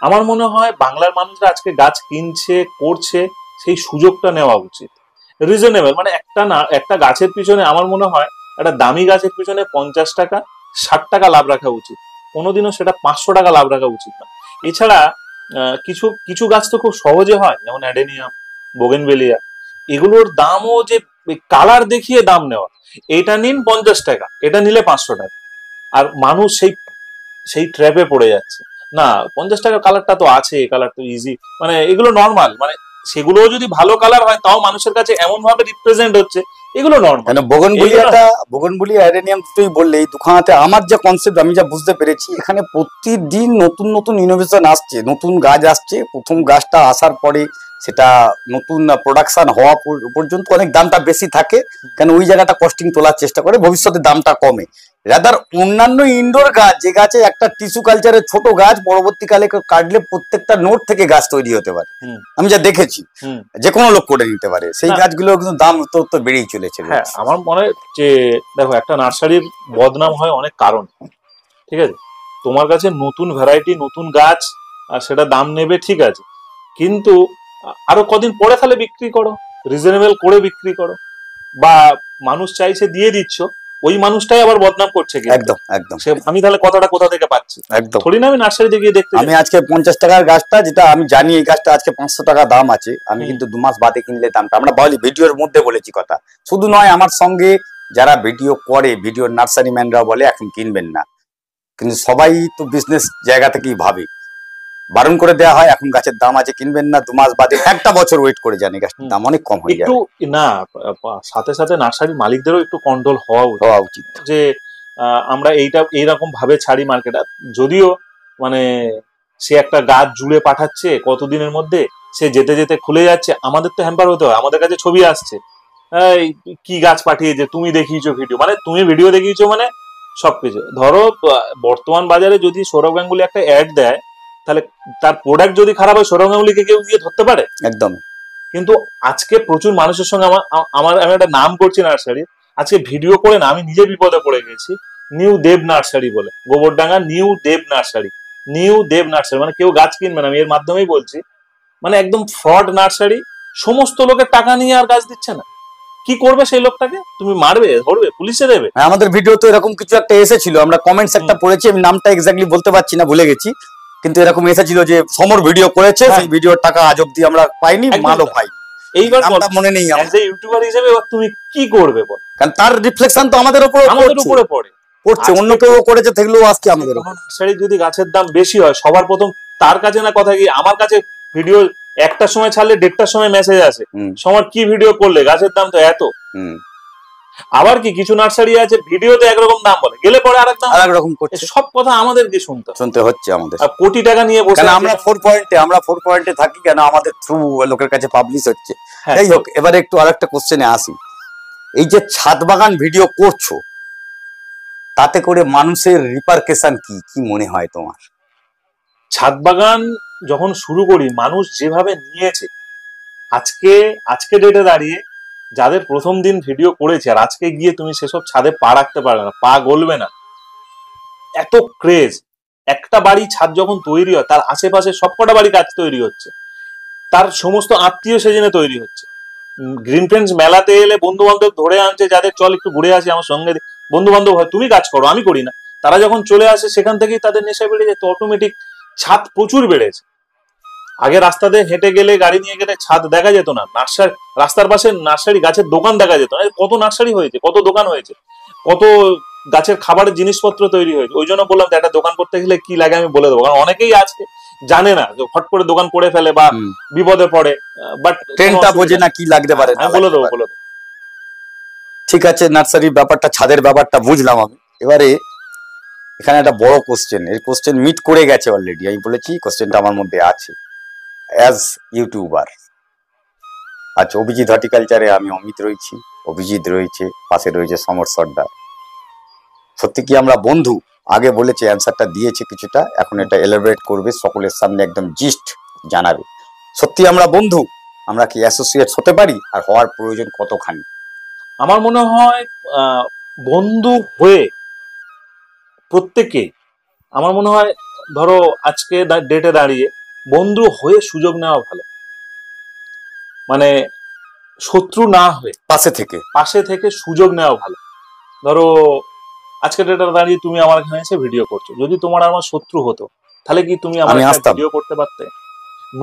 [SPEAKER 2] আমার মনে হয় বাংলার মানুষরা আজকে গাছ কিনছে করছে, সেই সুযোগটা নেওয়া উচিত। রিজনেবল, মানে একটা গাছের পিছনে আমার মনে হয় একটা দামি গাছের পিছনে 50 টাকা 60 টাকা লাভ রাখা উচিত, কোনোদিনও সেটা 500 টাকা লাভ রাখা উচিত না। এছাড়া কিছু কিছু গাছ তো খুব সহজে হয়, যেমন অ্যাডেনিয়াম, বোগেনভেলিয়া, এগুলোর দামও যে কালার দেখিয়ে দাম নেওয়া, এটা নিন 50 টাকা, এটা নিলে 500 টাকা, আর মানুষ সেই ট্র্যাপে পড়ে যাচ্ছে। না, 50 টাকার কালারটা তো আছে, কালার তো ইজি, মানে এগুলো নর্মাল, মানে সেগুলোও যদি ভালো কালার হয় তাও মানুষের কাছে এমন ভাবে রিপ্রেজেন্ট হচ্ছে, এগুলো নর্মাল।
[SPEAKER 1] বোগেনভেলিয়া অ্যাডেনিয়াম তুই বললে এই দুখানাতে আমার যা কনসেপ্ট আমি যা বুঝতে পেরেছি, এখানে প্রতিদিন নতুন নতুন ইনোভেশন আসছে, নতুন গাছ আসছে, প্রথম গাছটা আসার পরে সেটা নতুন প্রোডাকশন হওয়া পর্যন্ত অনেক দামটা বেশি থাকে, কেন ওই জায়গাটা কস্টিং তোলার চেষ্টা করে, ভবিষ্যতে দামটা কমে। রাদার অন্যান্য ইনডোর গাছ, যে গাছে একটা টিস্যু কালচারের ছোট গাছ পরবর্তীকালে কাটলে প্রত্যেকটা নোট থেকে গাছ তৈরি হতে পারে, আমি যা দেখেছি, যে কোনো লোক করে নিতে পারে, সেই গাছগুলো কিন্তু দাম তো বেড়েই চলেছে।
[SPEAKER 2] হ্যাঁ, আমার মনে হয় যে দেখো, একটা নার্সারির বদনাম হয় অনেক কারণ, ঠিক আছে? তোমার কাছে নতুন ভ্যারাইটি নতুন গাছ, আর সেটা দাম নেবে, ঠিক আছে, কিন্তু আরো কদিন পরে তাহলে বিক্রি করো, রিজনেবল করে বিক্রি করো, বা মানুষ চাইছে দিয়ে দিচ্ছ, ওই মানুষটাই আবার বদনাম করছে।
[SPEAKER 1] একদম একদম,
[SPEAKER 2] আমি তাহলে কথাটা কোথা থেকে পাচ্ছি?
[SPEAKER 1] একদম
[SPEAKER 2] থোড়ি না আমি নার্সারিতে গিয়ে দেখতে,
[SPEAKER 1] আমি আজকে 50 টাকার গাছটা, যেটা আমি জানি এই গাছটা আজকে 500 টাকা দাম আছে, আমি কিন্তু 2 মাস বাদে কিনলে দামটা, আমরা বলি ভিডিওর মধ্যে বলেছি কথা, শুধু নয় আমার সঙ্গে যারা ভিডিও করে, ভিডিওর নার্সারি ম্যানরাও বলে এখন কিনবেন না, কিন্তু সবাই তো বিজনেস জায়গা থেকেই ভাবে, বারণ করে দেওয়া হয় এখন গাছের দাম আছে কিনবেন না, 2 মাস বাদে, একটা বছর ওয়েট করে যান, গাছটার দাম অনেক কম হয়ে যায়।
[SPEAKER 2] একটু না, সাথে সাথে নার্সারি মালিকদেরও একটু কন্ট্রোল হওয়া উচিত, যে আমরা এইরকম ভাবে ছাড়ি মার্কেট। যদিও মানে সে একটা গাছ জুড়ে পাঠাচ্ছে কতদিনের মধ্যে, সে যেতে যেতে খুলে যাচ্ছে, আমাদের তো হ্যাম্পার হতে হয়, আমাদের কাছে ছবি আসছে, কি গাছ পাঠিয়েছে, তুমি দেখিয়েছো ভিডিও, মানে তুমি ভিডিও দেখিয়েছো মানে সবকিছু। ধরো বর্তমান বাজারে যদি সৌরভ গাঙ্গুলি একটা অ্যাড দেয়, তাহলে তার প্রোডাক্ট যদি খারাপ হয় সৌরভ গাঙ্গুলিকে কেউ গিয়ে ধরতে পারে?
[SPEAKER 1] একদম।
[SPEAKER 2] কিন্তু আজকে প্রচুর মানুষের সঙ্গে আমি একটা নাম করছি নার্সারি, আজকে ভিডিও করে না আমি নিজে বিপদে পড়ে গেছি। নিউ দেব নার্সারি বলে, গোবরডাঙ্গা নিউ দেব নার্সারি, মানে কেউ গাছ কিনবে না, আমি এর মাধ্যমেই বলছি, মানে একদম ফ্রড নার্সারি, সমস্ত লোকের টাকা নিয়ে আর গাছ দিচ্ছে না। কি করবে সেই লোকটাকে? তুমি মারবে, ধরবে, পুলিশে দেবে?
[SPEAKER 1] আমাদের ভিডিও তো এরকম কিছু একটা এসেছিল, আমরা কমেন্টস একটা পড়েছি, আমি নামটা এক্স্যাক্টলি বলতে পারছি না, ভুলে গেছি, কিন্তু এরকম এসেছিল যে সমর ভিডিও করেছে, সেই ভিডিওর টাকা আজ অব্দি আমরা পাইনি, মালও পাইনি।
[SPEAKER 2] এইবার
[SPEAKER 1] মনে নেই
[SPEAKER 2] ইউটিউবার হিসেবে তুমি কি করবে বল?
[SPEAKER 1] কারণ তার রিফ্লেকশন তো আমাদের উপরে পড়ছে, অন্য কেউ করেছে থেকেও আসছে আমাদের উপর।
[SPEAKER 2] নার্সারি যদি গাছের দাম বেশি হয়, সবার প্রথম তার কাছে না কথা গিয়ে, আমার কাছে ভিডিও 1টার সময় ছাড়লে 1:30টার সময় মেসেজ আসে, সমর কি ভিডিও করলে, গাছের দাম তো এত। আবার কি কিছু নার্সারি আছে ভিডিওতে একরকম দাম বলে, গেলে পরে আরেক রকম করছে, সব কথা আমাদেরকে শুনতে হচ্ছে আমাদের, কোটি টাকা নিয়ে বসে।
[SPEAKER 1] আমরা 4 পয়েন্টে থাকি, কেন আমাদের থ্রু লোকের কাছে পাবলিশ হচ্ছে। যাই হোক, এবারে একটু আরেকটা কোশ্চেনে আসি, এই যে ছাদ বাগান ভিডিও করছো, তাতে করে মানুষের রিপারকেশন কি মনে হয় তোমার?
[SPEAKER 2] ছাদ বাগান যখন শুরু করি, মানুষ যেভাবে নিয়েছে, আজকে ডেটে দাঁড়িয়ে যাদের প্রথম দিন ভিডিও করেছে, আর আজকে গিয়ে তুমি সেসব ছাদে পা রাখতে পারবে না, পা গলবে না, এত ক্রেজ। একটা বাড়ি ছাদ যখন তৈরি হয়, তার আশেপাশে সবকটা বাড়ি কাজ তৈরি হচ্ছে, তার সমস্ত আত্মীয় সেজনে তৈরি হচ্ছে। গ্রিন ফ্রেন্ডস মেলাতে এলে বন্ধু বান্ধব ধরে আনছে, যাদের চল একটু ঘুরে আসি আমার সঙ্গে, বন্ধু বান্ধব হয়, তুমি কাজ করো আমি করি না, তারা যখন চলে আসে সেখান থেকেই তাদের নেশা বেড়ে যায়, তো অটোমেটিক ছাদ প্রচুর বেড়েছে। আগে রাস্তাতে হেঁটে গেলে, গাড়ি নিয়ে গেলে ছাদ দেখা যেত না, রাস্তার পাশে নার্সারি গাছের দোকান দেখা যেত না, কত নার্সারি হয়েছে, কত দোকান হয়েছে, কত গাছের খাবারের জিনিসপত্র তৈরি হয়েছে। ওই জন্য বললাম একটা দোকান করতে গেলে কি লাগে আমি বলে দেবো, কারণ অনেকেই আছে জানে না, যে হট করে দোকান করে ফেলে বা বিপদে পড়ে, বাট
[SPEAKER 1] ট্রেনটা বোঝে না কি লাগতে পারে।
[SPEAKER 2] বলে দেবো বলে দেবো।
[SPEAKER 1] ঠিক আছে, নার্সারির ব্যাপারটা, ছাদের ব্যাপারটা বুঝলাম আমি। এবারে এখানে একটা বড় কোশ্চেন, এই কোশ্চেন মিট করে গেছে অলরেডি, আমি বলেছি কোশ্চেনটা আমার মধ্যে আছে অ্যাজ ইউটিউবার। আচ্ছা, অভিজিৎ হর্টিকালচারে আমি অমিত রয়েছি, অভিজিৎ রয়েছে, পাশে রয়েছে সমর সর্দার। সত্যি কি আমরা বন্ধু? আগে বলেছে, অ্যান্সারটা দিয়েছে কিছুটা, এখন এটা এলাবোরেট করবে, সকলের সামনে একদম জিস্ট জানাবে। সত্যি আমরা বন্ধু? আমরা কি অ্যাসোসিয়েট হতে পারি? আর হওয়ার প্রয়োজন কতখানি?
[SPEAKER 2] আমার মনে হয় বন্ধু হয়ে প্রত্যেকে, আমার মনে হয় ধরো আজকে ডেটে দাঁড়িয়ে বন্ধু হয়ে সুযোগ নেওয়া ভালো, মানে শত্রু না হয়ে পাশে থেকে সুযোগ নেওয়া ভালো। ধরো আজকে ডেটে দাঁড়িয়ে তুমি আমার এখানে এসে ভিডিও করছো, যদি তোমার আমার শত্রু হতো তাহলে কি তুমি আমার ভিডিও করতে পারতে?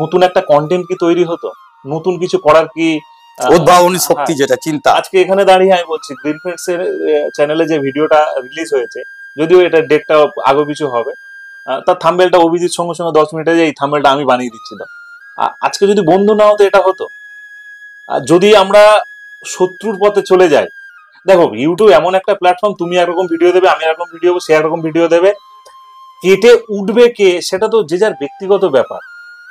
[SPEAKER 2] নতুন একটা কন্টেন্ট কি তৈরি হতো? নতুন কিছু করার কি
[SPEAKER 1] উদ্ভাবনী শক্তি, যেটা চিন্তা।
[SPEAKER 2] আজকে এখানে দাঁড়িয়ে আমি বলছি, গ্রিন ফ্রেন্ডস এর চ্যানেলে যে ভিডিওটা রিলিজ হয়েছে, যদিও এটা ডেটটা আগে পিছু হবে, তার থাম্বনেলটা অভিজিৎ সঙ্গে সঙ্গে 10 মিনিটে এই থাম্বনেলটা আমি বানিয়ে দিচ্ছি। আজকে যদি বন্ধু না হতো এটা হতো। যদি আমরা শত্রুর পথে চলে যাই, দেখো ইউটিউব এমন একটা প্ল্যাটফর্ম, তুমি একরকম ভিডিও দেবে, আমি একরকম ভিডিও দেবো, সে একরকম ভিডিও দেবে, কেটে উঠবে কে সেটা তো যে যার ব্যক্তিগত ব্যাপার,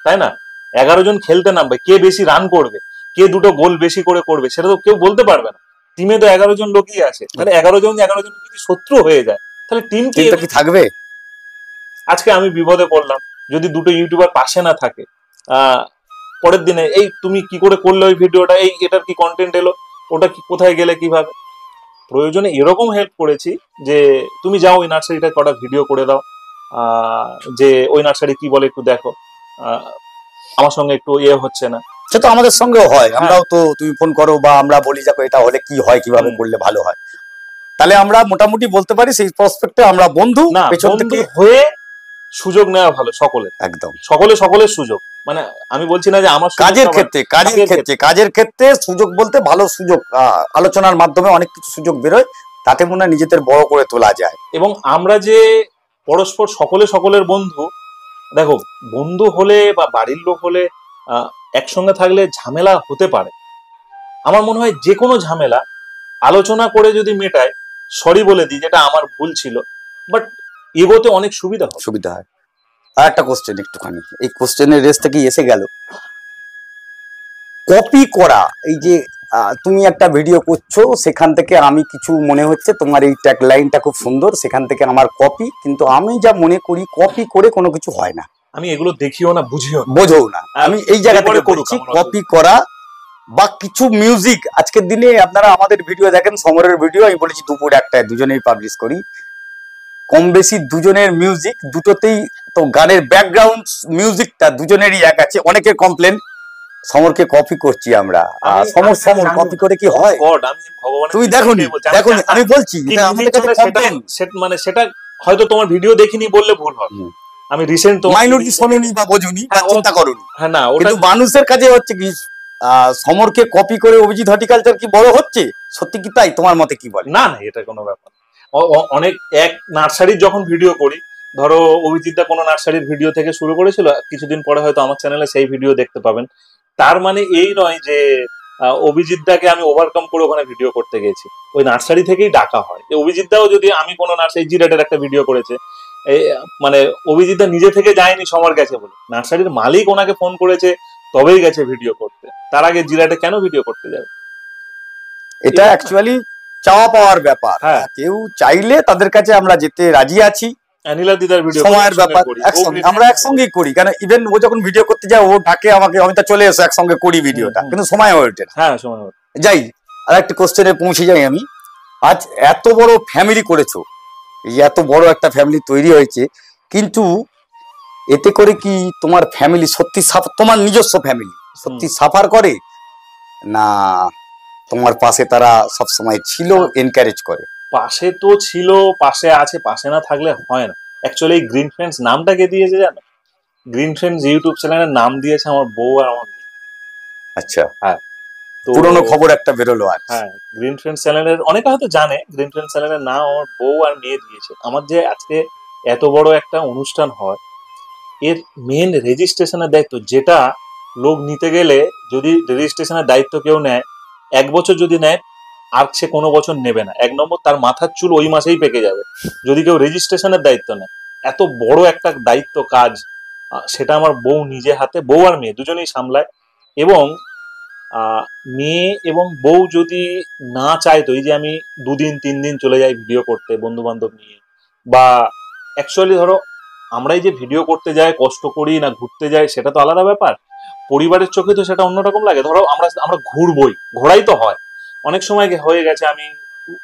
[SPEAKER 2] তাই না? 11 জন খেলতে নামবে, কে বেশি রান করবে, কে দুটো গোল বেশি করে করবে, সেটা তো কেউ বলতে পারবে না। টিমে তো 11 জন লোকই আছে, তাহলে 11 জন যদি শত্রু হয়ে যায় তাহলে টিম কি
[SPEAKER 1] থাকবে?
[SPEAKER 2] আজকে আমি বিপদে পড়লাম, যদি দুটো ইউটিউবার পাশে না থাকে, পরের দিনে এই তুমি কি করে করলে ওই ভিডিওটা, এই এটার কি কন্টেন্ট এলো, ওটা কি কোথায় গেলে কিভাবে, প্রয়োজনে এরকম হেল্প করেছি যে তুমি যাও ওই নার্সারিটা কটা ভিডিও করে দাও, যে ওই নার্সারি কি বলে একটু দেখো, আমার সঙ্গে একটু হচ্ছে না,
[SPEAKER 1] সে তো আমাদের সঙ্গেও হয়। আমরাও তো, তুমি ফোন করো বা আমরা বলি দেখো এটা হলে কি হয়, কিভাবে করলে ভালো হয়। তাহলে আমরা মোটামুটি বলতে পারি সেই প্রসপেক্টে আমরা বন্ধু।
[SPEAKER 2] না, পেছন থেকে হয়ে সুযোগ নেওয়া ভালো সকলের, একদম সকলের সুযোগ, মানে আমি বলছি না যে আমার
[SPEAKER 1] কাজের ক্ষেত্রে সুযোগ বলতে ভালো সুযোগ, আলোচনার মাধ্যমে অনেক কিছু সুযোগ বেরোয়, তাতে মনে হয় নিজেদের বড় করে তোলা যায়।
[SPEAKER 2] এবং আমরা যে পরস্পর সকলের বন্ধু, দেখো বন্ধু হলে বা বাড়ির লোক হলে একসঙ্গে থাকলে ঝামেলা হতে পারে। আমার মনে হয় যে কোনো ঝামেলা আলোচনা করে যদি মেটায়, সরি বলে দিই যেটা আমার ভুল ছিল, বাট এগোতে অনেক সুবিধা
[SPEAKER 1] হয়। আর একটা কোশ্চেন একটুখানি, এই কোশ্চেনের রেস থেকেই এসে গেল, কপি করা। এই যে তুমি একটা ভিডিও করছো, সেখান থেকে আমি কিছু মনে হচ্ছে তোমার এই ট্যাগ লাইনটা খুব সুন্দর, সেখান থেকে আমার কপি, কিন্তু আমি যা মনে করি কপি করে কোনো কিছু হয় না।
[SPEAKER 2] আমি এগুলো দেখিও না,
[SPEAKER 1] বোঝো না। আমি এই জায়গা থেকে করছি, কপি করা বা কিছু মিউজিক। আজকের দিনে আপনারা আমাদের ভিডিও দেখেন, সমরের ভিডিও আমি বলেছি দুপুর 1টায় দুজনেই পাবলিশ করি, কম বেশি দুজনের মিউজিক, দুটোতেই তো গানের ব্যাকগ্রাউন্ড মিউজিকটা দুজনেরই এক আছে। অনেকের কমপ্লেন সমরকে কপি করছি আমরা, সমর কপি করে কি হয়? তুমি দেখো, আমি বলছি
[SPEAKER 2] মানে সেটা হয়তো তোমার ভিডিও দেখিনি বললে ভুল হবে। আমি রিসেন্ট
[SPEAKER 1] মাইনরিটি শোনোনি বা বোঝুনি বা চিন্তা করোনি, হ্যাঁ না, কিন্তু মানুষের কাছে হচ্ছে কি, সমরকে কপি করে অভিজিৎ হর্টিকালচার কি বড় হচ্ছে? সত্যি কি তাই? তোমার মতে কি বলে?
[SPEAKER 2] না না, এটা কোনো ব্যাপার। অনেক এক নার্সারির যখন ভিডিও করি, ধরো অভিজিৎদা কোনো নার্সারির ভিডিও থেকে শুরু করেছিল, কিছুদিন পরে হয়তো আমার চ্যানেলে সেই ভিডিও দেখতে পাবেন। তার মানে এই নয় যে অভিজিৎদাকে আমি ওভারকাম করে ওখানে ভিডিও করতে গেছি, ওই নার্সারি থেকেই ডাকা হয়। অভিজিৎদাও যদি আমি কোনো নার্সারি জিরাটের একটা ভিডিও করেছে, মানে অভিজিৎদা নিজে থেকে যায়নি, সমর গেছে বলে, নার্সারির মালিক ওনাকে ফোন করেছে তবেই গেছে ভিডিও করতে, তার আগে জিরাটে কেন ভিডিও করতে যাবে?
[SPEAKER 1] এটা অ্যাকচুয়ালি চাওয়া পাওয়ার ব্যাপার। কেউ চাইলে তাদের কাছে আমরা যেতে রাজি আছি, সময়ের ব্যাপার, আমরা একসঙ্গেই করি। কেন ইভেন ও যখন ভিডিও করতে যায় ও ডাকে আমাকে, আমি তা চলে এসো একসঙ্গে করি ভিডিওটা, কিন্তু সময় হয়ে ওঠে না। যাই, আর একটা কোশ্চেনে পৌঁছে যাই আমি। আজ এত বড় ফ্যামিলি করেছো, এই এত বড় একটা ফ্যামিলি তৈরি হয়েছে, কিন্তু এতে করে কি তোমার ফ্যামিলি সত্যি, তোমার নিজস্ব ফ্যামিলি সত্যি সাফার করে না তোমার পাশে তারা সবসময় ছিল, এনকারেজ করে?
[SPEAKER 2] পাশে তো ছিল, পাশে আছে, পাশে না থাকলে হয় না। অ্যাকচুয়ালি গ্রিন ফ্রেন্ডস নামটা কে দিয়েছে জানো? গ্রিন ফ্রেন্ডস ইউটিউব চ্যানেলের নাম দিয়েছে আমার বউ আর আমার মেয়ে।
[SPEAKER 1] আচ্ছা, হ্যাঁ, পুরনো খবর একটা বেরোলো আজ।
[SPEAKER 2] হ্যাঁ, গ্রিন ফ্রেন্ডস চ্যানেলের অনেকে হয়তো জানে, গ্রিন ফ্রেন্ডস চ্যানেলের নাম আমার বউ আর মেয়ে দিয়েছে। আমার যে আজকে এত বড় একটা অনুষ্ঠান হয়, এর মেন রেজিস্ট্রেশনের দায়িত্ব, যেটা লোক নিতে গেলে যদি রেজিস্ট্রেশনের দায়িত্ব কেউ নেয় 1 বছর যদি নেয় আর সে কোনো বছর নেবে না। 1 নম্বর, তার মাথার চুল ওই মাসেই পেকে যাবে যদি কেউ রেজিস্ট্রেশনের দায়িত্ব নেয়। এত বড় একটা দায়িত্ব কাজ, সেটা আমার বউ নিজে হাতে, বউ আর মেয়ে দুজনেই সামলায়। এবং মেয়ে এবং বউ যদি না চাইতো, এই যে আমি 2 দিন 3 দিন চলে যাই ভিডিও করতে বন্ধু বান্ধব নিয়ে, বা অ্যাকচুয়ালি ধরো আমরাই যে ভিডিও করতে যাই কষ্ট করি না ঘুরতে যাই সেটা তো আলাদা ব্যাপার, পরিবারের চোখে তো সেটা অন্যরকম লাগে। ধরো আমরা আমরা ঘুরবই, ঘোরাই তো হয়। অনেক সময় হয়ে গেছে আমি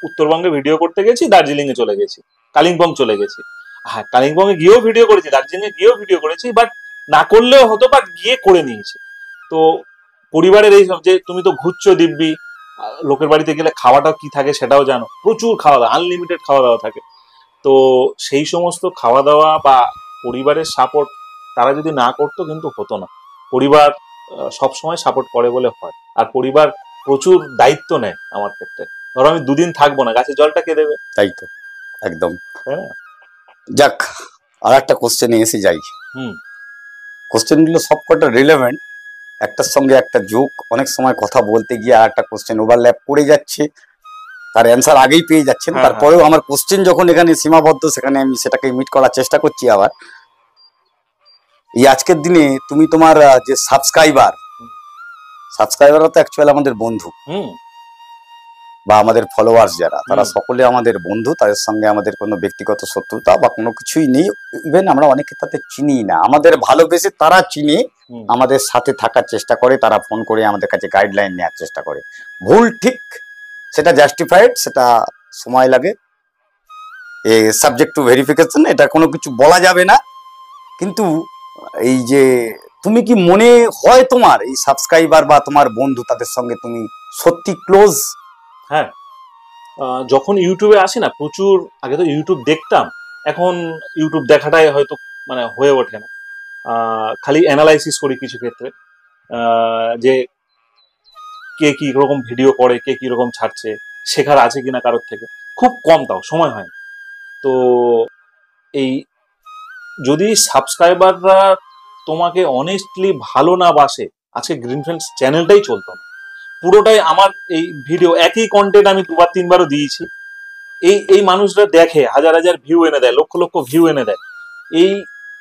[SPEAKER 2] উত্তরবঙ্গে ভিডিও করতে গেছি, দার্জিলিং এ চলে গেছি, কালিম্পং চলে গেছি। হ্যাঁ, কালিম্পং এ গিয়েও ভিডিও করেছি, দার্জিলিং এ গিয়েও ভিডিও করেছি, বাট না করলেও হতো, বাট গিয়ে করে নিয়েছি। তো পরিবারের এই সব যে তুমি তো ঘুরছো দিব্যি, লোকের বাড়িতে গেলে খাওয়াটা কি থাকে সেটাও জানো, প্রচুর খাওয়া দাওয়া, আনলিমিটেড খাওয়া দাওয়া থাকে। তো সেই সমস্ত খাওয়া দাওয়া বা পরিবারের সাপোর্ট তারা যদি না করতো কিন্তু হতো না। পরিবার সবসময় সাপোর্ট করে বলে হয়, আর পরিবার প্রচুর দায়িত্ব নেয় আমার ক্ষেত্রে। ধরো আমি 2 দিন থাকবো না, গাছের জলটা কে দেবে?
[SPEAKER 1] তাই তো, একদম।
[SPEAKER 2] তাই না?
[SPEAKER 1] যাক, আর একটা কোশ্চেনে এসে যাই।
[SPEAKER 2] হুম।
[SPEAKER 1] কোশ্চেনগুলো সবকটা রিলেভেন্ট, একটার সঙ্গে একটা যোগ। অনেক সময় কথা বলতে গিয়ে আর একটা কোশ্চেন ওভারল্যাপ করে যাচ্ছে, তার অ্যান্সার আগেই পেয়ে যাচ্ছেন।
[SPEAKER 2] হ্যাঁ,
[SPEAKER 1] তারপরেও আমার কোশ্চেন যখন এখানে সীমাবদ্ধ, সেখানে আমি সেটাকে মিট করার চেষ্টা করছি। আবার এই আজকের দিনে তুমি তোমার যে সাবস্ক্রাইবাররা তো অ্যাকচুয়ালি আমাদের বন্ধু,
[SPEAKER 2] হুম,
[SPEAKER 1] বা আমাদের ফলোয়ার্স যারা, তারা
[SPEAKER 2] হুম,
[SPEAKER 1] সকলে আমাদের বন্ধু। তাদের সঙ্গে আমাদের কোনো ব্যক্তিগত শত্রুতা বা কোনো কিছুই নেই। ইভেন আমরা অনেকে তাদের চিনি না, আমাদের ভালোবেসে তারা চিনে
[SPEAKER 2] হুম।
[SPEAKER 1] আমাদের সাথে থাকার চেষ্টা করে, তারা ফোন করে আমাদের কাছে গাইডলাইন নেওয়ার চেষ্টা করে। ভুল ঠিক সেটা জাস্টিফাইড, সেটা সময় লাগে, এ সাবজেক্ট টু ভেরিফিকেশন, এটা কোনো কিছু বলা যাবে না। কিন্তু এই যে তুমি কি মনে হয় তোমার এই সাবস্ক্রাইবার বা তোমার বন্ধু, তাদের সঙ্গে তুমি সত্যি ক্লোজ?
[SPEAKER 2] হ্যাঁ, যখন ইউটিউবে আসি না, প্রচুর আগে তো ইউটিউব দেখতাম, এখন ইউটিউব দেখাটাই হয়তো মানে হয়ে ওঠে না। খালি অ্যানালাইসিস করি কিছু ক্ষেত্রে, যে কে কি রকম ভিডিও করে, কে কি রকম ছাড়ছে, শেখার আছে কিনা কারোর থেকে। খুব কম, তাও সময় হয় না। তো এই যদি সাবস্ক্রাইবাররা তোমাকে অনেস্টলি ভালো না বাসে, আজকে গ্রিন ফ্রেন্ডস চ্যানেলটাই চলতো না। পুরোটাই আমার এই ভিডিও, একই কন্টেন্ট আমি 2বার 3বারও দিয়েছি। এই এই মানুষরা দেখে, হাজার হাজার ভিউ এনে দেয়, লক্ষ লক্ষ ভিউ এনে দেয়। এই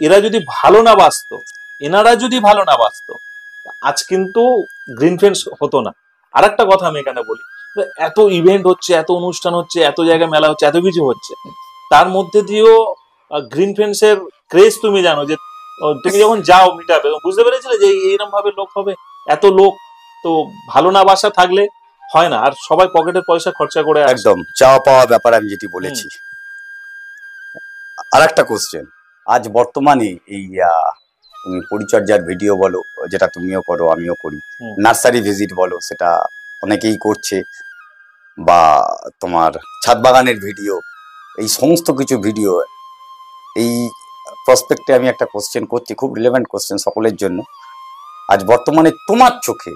[SPEAKER 2] এরা যদি ভালো না বাসতো, এনারা যদি ভালো না বাসতো, আজ কিন্তু গ্রিন ফ্রেন্ডস হতো না। আর একটা কথা আমি এখানে বলি, এত ইভেন্ট হচ্ছে, এত অনুষ্ঠান হচ্ছে, এত জায়গায় মেলা হচ্ছে, এত কিছু হচ্ছে, তার মধ্যে দিয়েও গ্রিন ফ্রেন্ডস এর ক্রেজ তুমি জানো যে, তুমি যখন যাও মিট আপে, বুঝতে পেরেছিলে যে এইরকম ভাবে লোক হবে, এত লোক। তো ভালো না বাসা থাকলে হয় না, আর সবাই পকেটের পয়সা খরচা করে আসে।
[SPEAKER 1] একদম চাওয়া পাওয়া ব্যাপার, আমি যেটি
[SPEAKER 2] হুম,
[SPEAKER 1] বলেছি। আর একটা কোশ্চেন, আজ বর্তমানে এই তুমি পরিচর্যার ভিডিও বলো, যেটা তুমিও করো আমিও করি,
[SPEAKER 2] হুম,
[SPEAKER 1] নার্সারি ভিজিট বলো, সেটা অনেকেই করছে, বা তোমার ছাদ বাগানের ভিডিও, এই সমস্ত কিছু ভিডিও, এই প্রসপেক্টে আমি একটা কোশ্চেন করছি, খুব রিলেভেন্ট কোশ্চেন সকলের জন্য। আজ বর্তমানে তোমার চোখে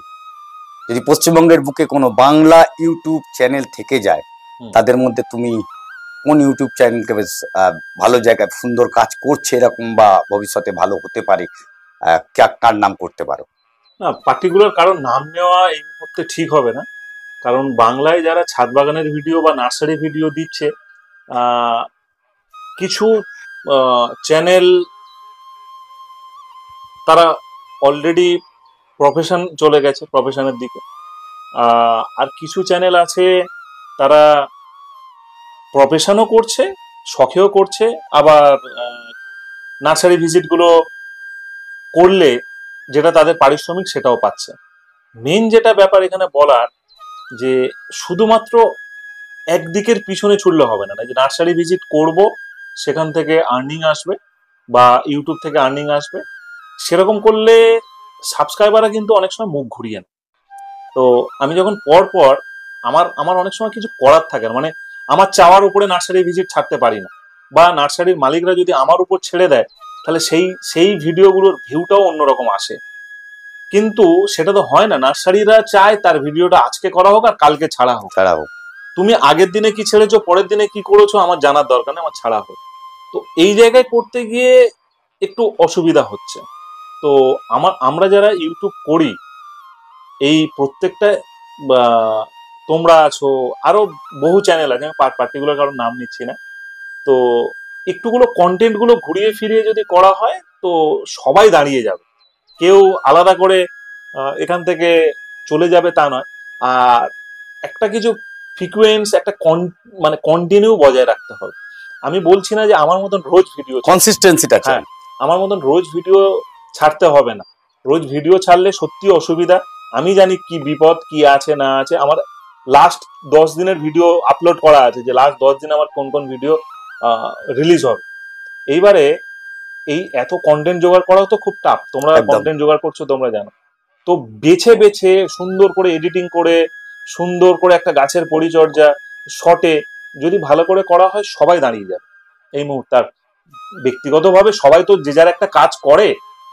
[SPEAKER 1] যদি পশ্চিমবঙ্গের বুকে কোনো বাংলা ইউটিউব চ্যানেল থেকে যায়,
[SPEAKER 2] হুম।
[SPEAKER 1] তাদের মধ্যে তুমি কোন ইউটিউব চ্যানেলকে বেশ ভালো জায়গায় সুন্দর কাজ করছে এরকম, বা ভবিষ্যতে ভালো হতে পারে, কার নাম করতে পারো?
[SPEAKER 2] না, পার্টিকুলার কারোর নাম নেওয়া এই মুহূর্তে ঠিক হবে না, কারণ বাংলায় যারা ছাদ বাগানের ভিডিও বা নার্সারি ভিডিও দিচ্ছে, আহ, কিছু চ্যানেল তারা অলরেডি প্রফেশন চলে গেছে, প্রফেশনের দিকে। আর কিছু চ্যানেল আছে, তারা প্রফেশনও করছে, শখেও করছে, আবার নার্সারি ভিজিটগুলো করলে যেটা তাদের পারিশ্রমিক সেটাও পাচ্ছে। মেন যেটা ব্যাপার এখানে বলার, যে শুধুমাত্র একদিকের পিছনে ছুটলে হবে না, যে নার্সারি ভিজিট করব সেখান থেকে আর্নিং আসবে বা ইউটিউব থেকে আর্নিং আসবে, সেরকম করলে সাবস্ক্রাইবাররা কিন্তু অনেক সময় মুখ ঘুরিয়ে নেয়। তো আমি যখন পর পর আমার আমার অনেক সময় কিছু করার থাকে না, মানে আমার চাওয়ার উপরে নার্সারি ভিজিট ছাড়তে পারি না, বা নার্সারির মালিকরা যদি আমার উপর ছেড়ে দেয়, তাহলে সেই সেই ভিডিওগুলোর ভিউটাও অন্যরকম আসে। কিন্তু সেটা তো হয় না, নার্সারিরা চায় তার ভিডিওটা আজকে করা হোক আর কালকে ছাড়া হোক। তুমি আগের দিনে কি ছেড়েছো, পরের দিনে কি করেছো আমার জানার দরকার নেই, আমার ছাড়া হোক। তো এই জায়গায় করতে গিয়ে একটু অসুবিধা হচ্ছে। তো আমরা যারা ইউটিউব করি, এই প্রত্যেকটা বা তোমরা আছো, আরো বহু চ্যানেল আছে, আমি পার্টিকুলার কারোর নাম নিচ্ছি না। তো একটুগুলো কন্টেন্ট গুলো ঘুরিয়ে ফিরিয়ে যদি করা হয়, তো সবাই দাঁড়িয়ে যাবে। কেউ আলাদা করে এখান থেকে চলে যাবে তা নয়। আর একটা কিছু ফ্রিকুয়েন্স, একটা মানে কন্টিনিউ বজায় রাখতে হবে। আমি বলছি না যে আমার মতন রোজ ভিডিও,
[SPEAKER 1] কনসিস্টেন্সিটা চাই।
[SPEAKER 2] হ্যাঁ, আমার মতন রোজ ভিডিও ছাড়তে হবে না। রোজ ভিডিও ছাড়লে সত্যি অসুবিধা। আমি জানি কি বিপদ কি আছে না আছে। আমার লাস্ট 10 দিনের ভিডিও আপলোড করা আছে, যে লাস্ট 10 দিন আমার কোন কোন ভিডিও রিলিজ হবে। এইবারে এই এত কন্টেন্ট জোগাড় করাও তো খুব টাফ। তোমরা
[SPEAKER 1] একদম।
[SPEAKER 2] কন্টেন্ট জোগাড় করছো, তোমরা জানো। তো বেছে বেছে সুন্দর করে এডিটিং করে, সুন্দর করে একটা গাছের পরিচর্যা শর্টে যদি ভালো করে করা হয়, সবাই দাঁড়িয়ে যাবে এই মুহূর্তে। আর ব্যক্তিগতভাবে সবাই তো যে যার একটা কাজ করে,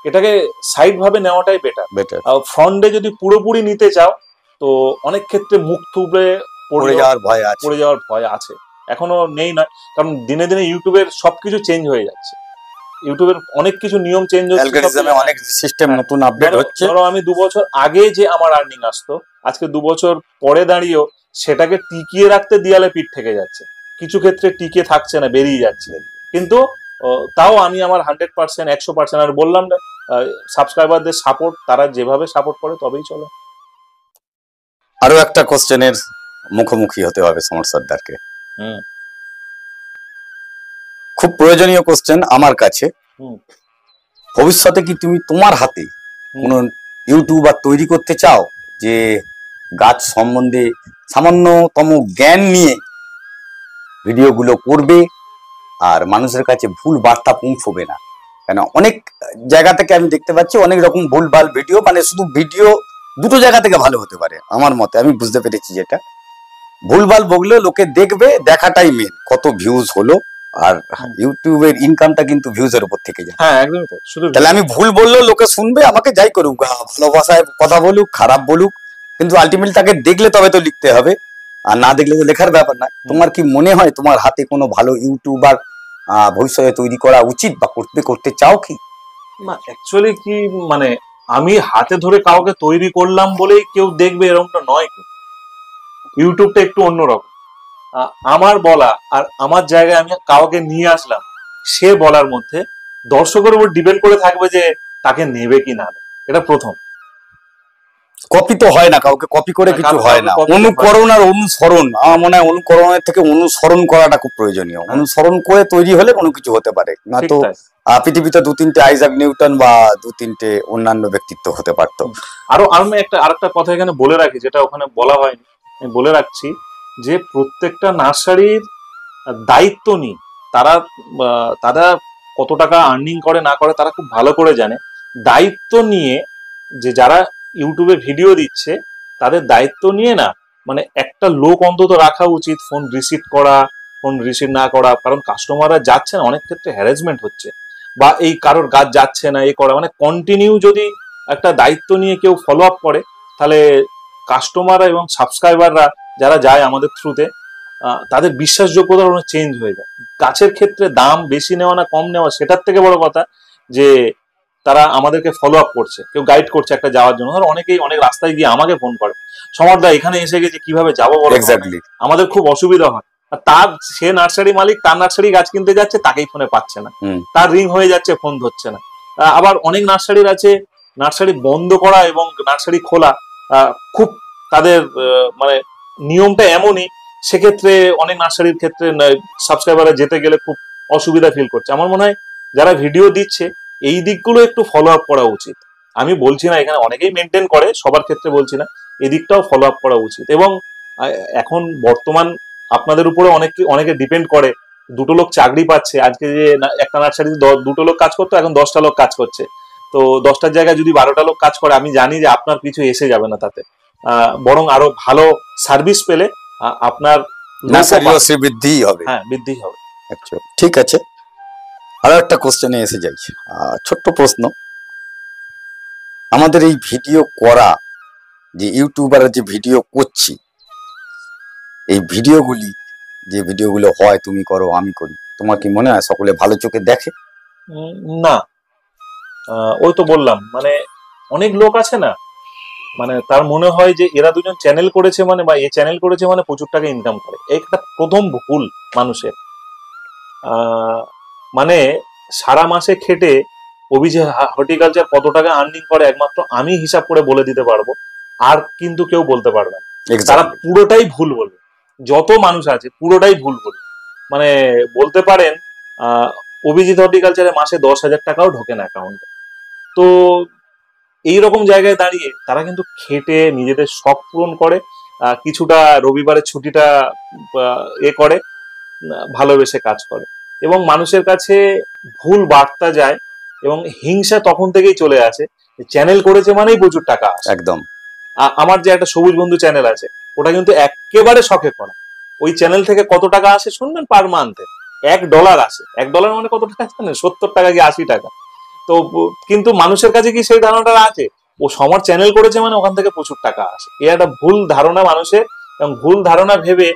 [SPEAKER 2] এটাকে সাইড ভাবে নেওয়াটাই বেটার।
[SPEAKER 1] বেটার।
[SPEAKER 2] ফ্রন্টে যদি পুরোপুরি নিতে চাও, তো অনেক ক্ষেত্রে মুখ থুবড়ে
[SPEAKER 1] পড়ে যাওয়ার ভয় আছে।
[SPEAKER 2] পড়ে যাওয়ার ভয় আছে, এখনো নেই নয়। কারণ দিনে দিনে ইউটিউবের সবকিছু চেঞ্জ হয়ে যাচ্ছে। ইউটিউবের অনেক কিছু নিয়ম চেঞ্জ হচ্ছে,
[SPEAKER 1] অ্যালগরিদমে অনেক সিস্টেম নতুন আপডেট হচ্ছে।
[SPEAKER 2] ধরো আমি 2 বছর আগে যে আমার আর্নিং আসতো, আজকে 2 বছর পরে দাঁড়িয়েও সেটাকে টিকিয়ে রাখতে দেয়ালে পিঠ থেকে যাচ্ছে। কিছু ক্ষেত্রে টিকে থাকছে না, বেরিয়ে যাচ্ছে। কিন্তু তাও আমি আমার 100%, 100%, আর বললাম না, সাবস্ক্রাইবারদের সাপোর্ট, তারা যেভাবে সাপোর্ট করে তবেই চলে।
[SPEAKER 1] আরো একটা কোশ্চেনের মুখোমুখি হতে হবে সমর সর্দারকে। খুব প্রয়োজনীয় কোশ্চেন আমার কাছে। ভবিষ্যতে কি তুমি তোমার হাতে কোনো ইউটিউবার তৈরি করতে চাও, যে গাছ সম্বন্ধে সামান্যতম জ্ঞান নিয়ে ভিডিওগুলো করবে আর মানুষের কাছে ভুল বার্তা পৌঁছবে না? কেন অনেক জায়গা থেকে আমি দেখতে পাচ্ছি অনেক রকম ভুলভাল ভিডিও, মানে শুধু ভিডিও দুটো জায়গা থেকে ভালো হতে পারে আমার মতে, আমি বুঝতে পেরেছি যেটা ভুলভাল বললেও লোকে দেখবে, দেখাটাই মেন, কত ভিউজ হলো। আর ইউটিউবের ইনকামটা কিন্তু ভিউজের উপর থেকে যায়।
[SPEAKER 2] হ্যাঁ, একদমই তাই।
[SPEAKER 1] তাহলে আমি ভুল বললেও লোকে শুনবে, আমাকে যাই করুক, ভালোবাসায় কথা বলুক, খারাপ বলুক, কিন্তু আলটিমেটলি তাকে দেখলে তবে তো লিখতে হবে, আর না দেখলে তো লেখার ব্যাপার না। তোমার কি মনে হয় তোমার হাতে কোনো ভালো ইউটিউবার ভবিষ্যতে তৈরি করা উচিত, বা করতে চাও কি?
[SPEAKER 2] না, অ্যাকচুয়ালি কি, মানে আমি হাতে ধরে কাউকে তৈরি করলাম বলেই কেউ দেখবে এরকমটা নয়। ইউটিউবটা একটু অন্যরকম। আমার বলা আর আমার জায়গায় আমি কাউকে নিয়ে আসলাম, সে বলার মধ্যে দর্শকের উপর ডিপেন্ড করে থাকবে যে তাকে নেবে কি না। এটা প্রথম।
[SPEAKER 1] কপি তো হয় না, কাউকে কপি করে কিছু হয় না। অনুকরণ আর অনুসরণ, আমার মনে হয় অনুকরণের থেকে অনুসরণ করাটা খুব প্রয়োজনীয়। অনুসরণ করে তৈরি হলে কোনো কিছু হতে পারে না। তো পৃথিবীতে 2-3টে আইজাক নিউটন বা 2-3টে অন্যান্য ব্যক্তিত্ব হতে পারতো।
[SPEAKER 2] আমি আরেকটা কথা এখানে বলে রাখি, যেটা ওখানে বলা হয়নি, আমি বলে রাখছি, যে প্রত্যেকটা নার্সারির দায়িত্ব নিয়ে তারা কত টাকা আর্নিং করে না করে তারা খুব ভালো করে জানে। দায়িত্ব নিয়ে যে যারা ইউটিউবে ভিডিও দিচ্ছে, তাদের দায়িত্ব নিয়ে না, মানে একটা লোক অন্তত রাখা উচিত ফোন রিসিভ না করা। কারণ কাস্টমাররা যাচ্ছে না, অনেক ক্ষেত্রে হ্যারাসমেন্ট হচ্ছে, বা এই কারোর গাছ যাচ্ছে না, করা, মানে কন্টিনিউ যদি একটা দায়িত্ব নিয়ে কেউ ফলো আপ করে, তাহলে কাস্টমাররা এবং সাবস্ক্রাইবাররা যারা যায় আমাদের থ্রুতে, তাদের বিশ্বাসযোগ্যতা অনেক চেঞ্জ হয়ে যায়। গাছের ক্ষেত্রে দাম বেশি নেওয়া না কম নেওয়া, সেটার থেকে বড় কথা যে তারা আমাদেরকে ফলো আপ করছে, কেউ গাইড করছে একটা যাওয়ার জন্য। ধর অনেকেই অনেক রাস্তায় গিয়ে আমাকে ফোন করে, সমরদা এখানে এসে গেছে, কিভাবে যাবো বলো। আমাদের খুব অসুবিধা হয়। আর সে নার্সারি মালিক, তার নার্সারি গাছ কিনতে যাচ্ছে, তাকেই ফোনে পাচ্ছে না, তার রিং হয়ে যাচ্ছে, ফোন ধরছে না। আবার অনেক নার্সারির আছে, নার্সারি বন্ধ করা এবং নার্সারি খোলা খুব তাদের মানে নিয়মটা এমনই, সেক্ষেত্রে অনেক নার্সারির ক্ষেত্রে সাবস্ক্রাইবাররা যেতে গেলে খুব অসুবিধা ফিল করছে। আমার মনে হয় যারা ভিডিও দিচ্ছে এই দিকগুলো একটু ফলো আপ করা উচিত। আমি বলছি না এখানে অনেকেই মেনটেন করে, সবার ক্ষেত্রে বলছি না, এদিকটাও ফলো আপ করা উচিত। এবং এখন বর্তমান আপনাদের উপরে অনেকে ডিপেন্ড করে। দুটো লোক চাকরি পাচ্ছে, আজকে যে একটা নার্সারিতে দুটো লোক কাজ করতো, এখন 10টা লোক কাজ করছে। তো 10টার জায়গায় যদি 12টা লোক কাজ করে, আমি জানি যে আপনার কিছু এসে যাবে না তাতে, বরং আরো ভালো সার্ভিস পেলে আপনার
[SPEAKER 1] বৃদ্ধি হবে।
[SPEAKER 2] হ্যাঁ, বৃদ্ধি হবে।
[SPEAKER 1] ঠিক আছে, আরো একটা কোশ্চেনে এসে যাই। ছোট্ট প্রশ্ন, আমাদের এই ভিডিও করা, যে ইউটিউবাররা যে ভিডিও করছি, এই ভিডিওগুলো হয়, তুমি করো আমি করি, তোমার কি মনে হয় সকলে ভালো চোখে দেখে?
[SPEAKER 2] না, ওই তো বললাম, মানে অনেক লোক আছে না, মানে তার মনে হয় যে এরা দুজন চ্যানেল করেছে মানে, বা এ চ্যানেল করেছে মানে প্রচুর টাকা ইনকাম করে। এই একটা প্রথম ভুল মানুষের। আহ, মানে সারা মাসে খেটে অভিজে হর্টিকালচার কত টাকা আর্নিং করে একমাত্র আমি হিসাব করে বলে দিতে পারবো, আর কিন্তু কেউ বলতে পারবে না। তারা
[SPEAKER 1] এক্স্যাক্টলি।
[SPEAKER 2] পুরোটাই ভুল বলবে, যত মানুষ আছে পুরোটাই ভুল বলবে। মানে বলতে পারেন অভিজিৎ হর্টিকালচারে মাসে 10,000 টাকাও ঢোকে না অ্যাকাউন্টে। তো এইরকম জায়গায় দাঁড়িয়ে তারা কিন্তু খেটে নিজেদের শখ পূরণ করে, কিছুটা রবিবারের ছুটিটা করে, ভালোবেসে কাজ করে, এবং মানুষের কাছে ভুল বার্তা যায়, এবং হিংসা তখন থেকেই চলে আসে। চ্যানেল করেছে মানেই প্রচুর টাকা আসে।
[SPEAKER 1] একদম।
[SPEAKER 2] আমার যে একটা সবুজ বন্ধু চ্যানেল আছে, ওটা কিন্তু একেবারে শখে করা। ওই চ্যানেল থেকে কত টাকা আসে শুনবেন পার মান্থে? $1 আসে। $1 মানে কত টাকা জানেন? 70 টাকা কি 80 টাকা। তো কিন্তু মানুষের কাছে কি সেই ধারণাটা আছে? ও সমর চ্যানেল করেছে মানে ওখান থেকে প্রচুর টাকা আসে। এ একটা ভুল ধারণা মানুষের, এবং ভুল ধারণা ভেবে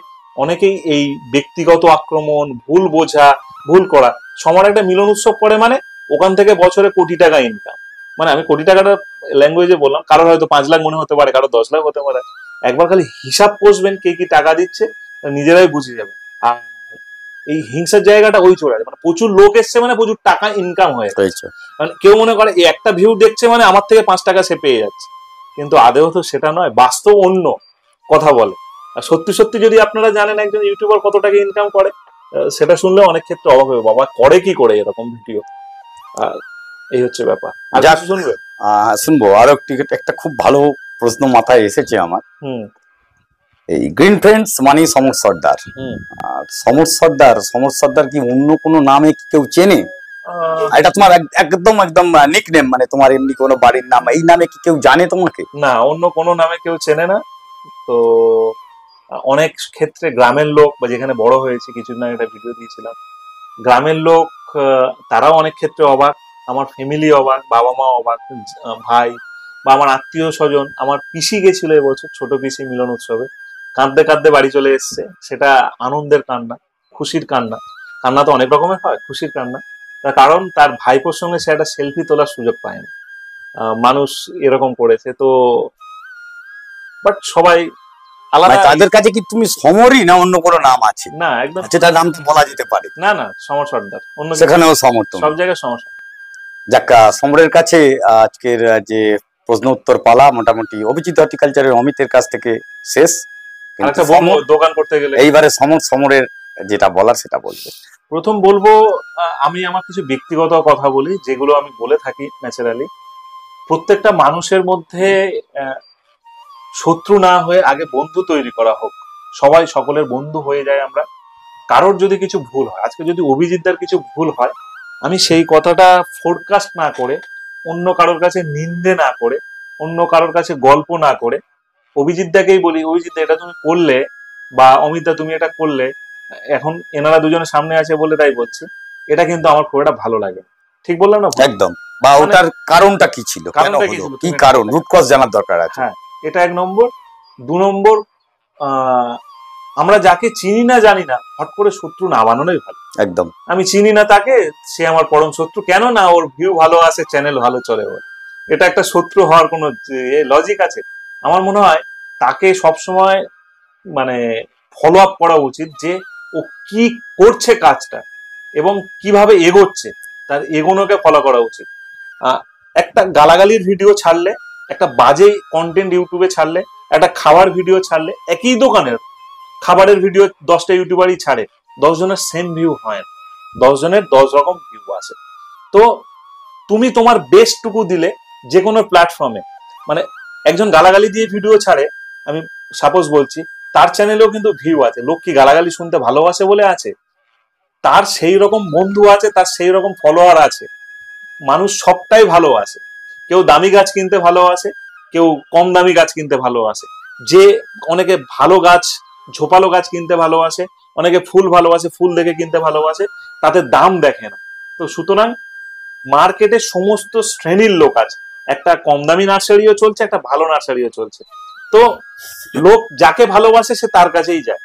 [SPEAKER 2] অনেকেই এই ব্যক্তিগত আক্রমণ, ভুল বোঝা, ভুল করা। সমর একটা মিলন উৎসব করে মানে ওখান থেকে বছরে কোটি টাকা ইনকাম। মানে আমি কোটি টাকাটা ল্যাঙ্গুয়েজে বললাম, কারোর হয়তো 5 লাখ মনে হতে পারে, কারো 10 লাখ হতে পারে। একবার খালি হিসাব কষবেন কে কি টাকা দিচ্ছে, নিজেরাই বুঝে যাবেন। আর এই হিংসার জায়গাটা ওই চলে আছে, মানে প্রচুর লোক এসছে মানে প্রচুর টাকা ইনকাম হয়ে গেছে। মানে কেউ মনে করে এই একটা ভিউ দেখছে মানে আমার থেকে 5 টাকা সে পেয়ে যাচ্ছে, কিন্তু আদেও তো সেটা নয়, বাস্তব অন্য কথা বলে। আর সত্যি সত্যি যদি আপনারা জানেন একজন ইউটিউবার কত টাকা ইনকাম করে, সেটা শুনলে অনেক ক্ষেত্রে অবাক হবে, বাবা করে কি করে এরকম ভিডিও। এই হচ্ছে ব্যাপার। আর
[SPEAKER 1] যাক,
[SPEAKER 2] কিছু শুনবে?
[SPEAKER 1] শুনবো। আরো একটা খুব ভালো প্রশ্ন মাথায় এসেছে আমার।
[SPEAKER 2] হুম
[SPEAKER 1] এই গ্রিন ফ্রেন্ডস মানে সমর সর্দার।
[SPEAKER 2] হুম
[SPEAKER 1] আর সমর সর্দার কি অন্য কোনো নামে কি কেউ চেনে? এটা তোমার একদম একদম নিক নেম, মানে তোমার এমনি কোনো বাড়ির নাম, এই নামে কি কেউ জানে তোমাকে?
[SPEAKER 2] না, অন্য কোনো নামে কেউ চেনে না। তো অনেক ক্ষেত্রে গ্রামের লোক, বা যেখানে বড় হয়েছে, কিছুদিন আগে একটা ভিডিও দিয়েছিলাম, গ্রামের লোক তারাও অনেক ক্ষেত্রে অবাক, আমার ফ্যামিলি অবাক, বাবা মা অবাক, ভাই বা আমার আত্মীয় স্বজন। আমার পিসি গেছিল এবছর, ছোট পিসি মিলন উৎসবে, কাঁদতে কাঁদতে বাড়ি চলে এসছে। সেটা আনন্দের কান্না, খুশির কান্না। কান্না তো অনেক রকমের হয়, খুশির কান্না। তার কারণ তার ভাইপোর সঙ্গে সে একটা সেলফি তোলার সুযোগ পায়নি। মানুষ এরকম করেছে তো, বাট সবাই
[SPEAKER 1] মানে
[SPEAKER 2] আলাদা।
[SPEAKER 1] তাদের কাছে কি তুমি সমরই, না অন্য কোনো নাম আছে?
[SPEAKER 2] না, একদম
[SPEAKER 1] যেটা নাম তো বলা যেতে পারে।
[SPEAKER 2] না না, সমর সর্দার অন্য কিছু,
[SPEAKER 1] সেখানেও সমর্থন।
[SPEAKER 2] সব জায়গায় সমস্যা।
[SPEAKER 1] যাক, সমরের কাছে আজকের যে প্রশ্ন উত্তর পালা মোটামুটি অভিজিৎ হর্টিকালচারের অমিতের কাছ থেকে শেষ।
[SPEAKER 2] আর
[SPEAKER 1] কিন্তু
[SPEAKER 2] একটা বলবো, দোকান করতে গেলে
[SPEAKER 1] এইবারে সমরের যেটা বলার সেটা বলবে।
[SPEAKER 2] প্রথম বলবো, আমি আমার কিছু ব্যক্তিগত কথা বলি যেগুলো আমি বলে থাকি ন্যাচারালি। প্রত্যেকটা মানুষের মধ্যে শত্রু না হয়ে আগে বন্ধু তৈরি করা হোক। সবাই সকলের বন্ধু হয়ে যায় আমরা। কারোর যদি কিছু ভুল হয়, আজকে যদি অভিজিৎদার কিছু ভুল হয়, আমি সেই কথাটা ফোরকাস্ট না করে, অন্য কারোর কাছে নিন্দে না করে, অন্য কারোর কাছে গল্প না করে, অভিজিৎদাকেই বলি, অভিজিৎদা এটা তুমি করলে, বা অমিতদা তুমি এটা করলে, এখন এনারা দুজনের সামনে আছে বলে তাই বলছি, এটা কিন্তু আমার খুব একটা ভালো লাগে। ঠিক বললাম না?
[SPEAKER 1] একদম। বা
[SPEAKER 2] মানে
[SPEAKER 1] ওটার কারণটা কি ছিল, কেন
[SPEAKER 2] কারণটা কি
[SPEAKER 1] হলো,
[SPEAKER 2] ছিল,
[SPEAKER 1] কি
[SPEAKER 2] তুমি
[SPEAKER 1] কারণ, রুট কজ জানার দরকার আছে।
[SPEAKER 2] হ্যাঁ, এটা 1 নম্বর। 2 নম্বর, আমরা যাকে চিনি না জানি না হট করে শত্রু না বানানোই ভালো।
[SPEAKER 1] একদম।
[SPEAKER 2] আমি চিনি না তাকে, সে আমার পরম শত্রু কেন? না ওর ভিউ ভালো আছে, চ্যানেল ভালো চলে ওর, এটা একটা শত্রু হওয়ার কোনো লজিক আছে? আমার মনে হয় তাকে সবসময় মানে ফলো আপ করা উচিত, যে ও কি করছে কাজটা এবং কিভাবে এগোচ্ছে, তার এগোনোকে ফলো করা উচিত। একটা গালাগালির ভিডিও ছাড়লে, একটা বাজে কন্টেন্ট ইউটিউবে ছাড়লে, একটা খাবার ভিডিও ছাড়লে, একই দোকানের খাবারের ভিডিও 10টা ইউটিউবারই ছাড়ে, 10 জনের সেম ভিউ হয় না, 10 জনের 10 রকম ভিউ আসে। তো তুমি তোমার বেস্টটুকু দিলে যে কোনো প্ল্যাটফর্মে, মানে একজন গালাগালি দিয়ে ভিডিও ছাড়ে, আমি সাপোজ বলছি, তার চ্যানেলেও কিন্তু ভিউ আছে। লোক কি গালাগালি শুনতে ভালোবাসে বলে আছে? তার সেই রকম বন্ধু আছে, তার সেই রকম ফলোয়ার আছে। মানুষ সবটাই ভালোবাসে। কেউ দামি গাছ কিনতে ভালোবাসে, কেউ কম দামি গাছ কিনতে ভালোবাসে। যে অনেকে ভালো গাছ, ঝোপালো গাছ কিনতে ভালোবাসে, অনেকে ফুল ভালোবাসে, ফুল দেখে কিনতে ভালোবাসে, তাতে দাম দেখে না। তো সুতরাং মার্কেটে সমস্ত শ্রেণীর লোক আছে, একটা কম দামি নার্সারিও চলছে, একটা ভালো নার্সারিও চলছে। তো লোক যাকে ভালোবাসে সে তার কাছেই যায়।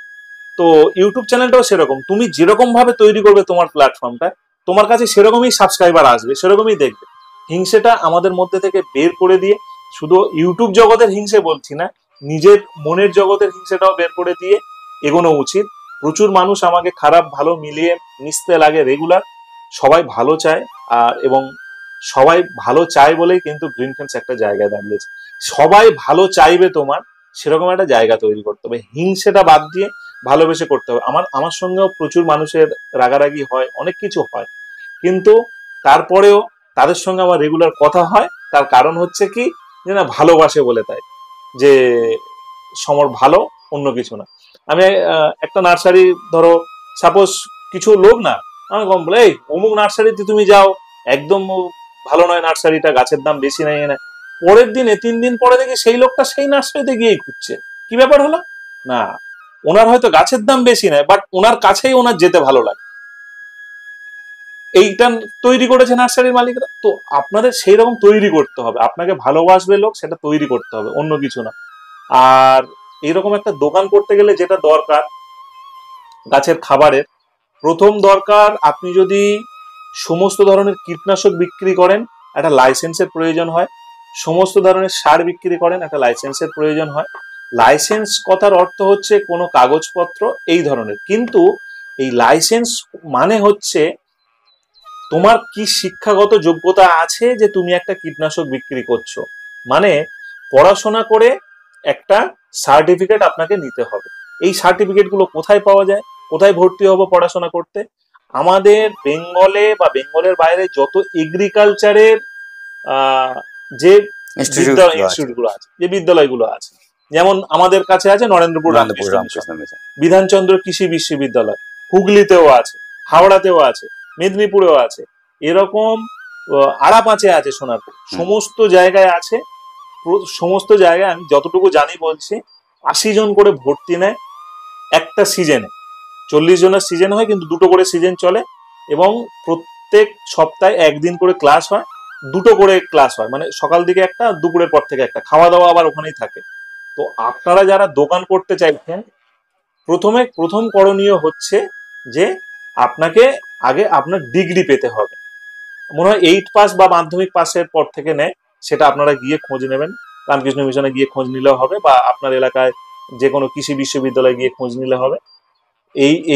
[SPEAKER 2] তো ইউটিউব চ্যানেলটাও সেরকম, তুমি যেরকম ভাবে তৈরি করবে তোমার প্ল্যাটফর্মটা, তোমার কাছে সেরকমই সাবস্ক্রাইবার আসবে, সেরকমই দেখবে। হিংসেটা আমাদের মধ্যে থেকে বের করে দিয়ে, শুধু ইউটিউব জগতের হিংসে বলছি না, নিজের মনের জগতের হিংসেটাও বের করে দিয়ে এগোনো উচিত। প্রচুর মানুষ আমাকে খারাপ ভালো মিলিয়ে মিশতে লাগে রেগুলার, সবাই ভালো চায়। আর এবং সবাই ভালো চায় বলেই কিন্তু গ্রিন ফ্রেন্ডস একটা জায়গায় দাঁড়িয়েছে। সবাই ভালো চাইবে তোমার, সেরকম একটা জায়গা তৈরি করতে হবে। হিংসেটা বাদ দিয়ে ভালোবেসে করতে হবে। আমার সঙ্গেও প্রচুর মানুষের রাগারাগি হয়, অনেক কিছু হয়, কিন্তু তারপরেও তাদের সঙ্গে আমার রেগুলার কথা হয়। তার কারণ হচ্ছে কি, যে না ভালোবাসে বলে, তাই যে সমর ভালো, অন্য কিছু না। আমি একটা নার্সারি, ধরো সাপোজ কিছু লোক না আমি কম বলে, এই অমুক নার্সারিতে তুমি যাও, একদম ভালো নয় নার্সারিটা, গাছের দাম বেশি নাই, না পরের দিনে 3 দিন পরে দেখি সেই লোকটা সেই নার্সারিতে গিয়েই খুঁজছে। কি ব্যাপার হলো না, ওনার হয়তো গাছের দাম বেশি নয়, বাট ওনার কাছেই ওনার যেতে ভালো লাগে, এইটা তৈরি করেছে নার্সারির মালিকরা। তো আপনাদের সেই রকম তৈরি করতে হবে, আপনাকে ভালোবাসবে লোক, সেটা তৈরি করতে হবে, অন্য কিছু না। আর এইরকম একটা দোকান করতে গেলে যেটা দরকার গাছের খাবারের, প্রথম দরকার, আপনি যদি সমস্ত ধরনের কীটনাশক বিক্রি করেন একটা লাইসেন্সের প্রয়োজন হয়, সমস্ত ধরনের সার বিক্রি করেন একটা লাইসেন্সের প্রয়োজন হয়। লাইসেন্স কথার অর্থ হচ্ছে কোনো কাগজপত্র এই ধরনের, কিন্তু এই লাইসেন্স মানে হচ্ছে তোমার কি শিক্ষাগত যোগ্যতা আছে যে তুমি একটা কীটনাশক বিক্রি করছো, মানে পড়াশোনা করে একটা সার্টিফিকেট আপনাকে নিতে হবে। এই সার্টিফিকেট গুলো কোথায় পাওয়া যায়, কোথায় ভর্তি হবো পড়াশোনা করতে? আমাদের বেঙ্গলে বা বেঙ্গলের বাইরে যত এগ্রিকালচারের যে ইনস্টিটিউটগুলো আছে, যে বিদ্যালয়গুলো আছে, যেমন আমাদের কাছে আছে নরেন্দ্রপুর রামকৃষ্ণ মিশন, বিধানচন্দ্র কৃষি বিশ্ববিদ্যালয়, হুগলিতেও আছে, হাওড়াতেও আছে, মেদিনীপুরেও আছে, এরকম আড়াপাঁচে আছে, সোনারপুর, সমস্ত জায়গায় আছে। সমস্ত জায়গায় আমি যতটুকু জানি বলছি 80 জন করে ভর্তি নেয় একটা সিজনে। 40 জনের সিজন হয়, কিন্তু 2টো করে সিজন চলে, এবং প্রত্যেক সপ্তাহে 1 দিন করে ক্লাস হয়, 2টো করে ক্লাস হয়, মানে সকাল দিকে একটা, দুপুরের পর থেকে একটা, খাওয়া দাওয়া আবার ওখানেই থাকে। তো আপনারা যারা দোকান করতে চাইছেন, প্রথম করণীয় হচ্ছে যে আপনাকে আগে আপনার ডিগ্রি পেতে হবে। মনে হয় 8 পাস বা মাধ্যমিক পাসের পর থেকে নেয়, সেটা আপনারা গিয়ে খোঁজ নেবেন, রামকৃষ্ণ মিশনে গিয়ে খোঁজ নিলেও হবে, বা আপনার এলাকায় যে কোনো কৃষি বিশ্ববিদ্যালয়ে গিয়ে খোঁজ নিলে হবে।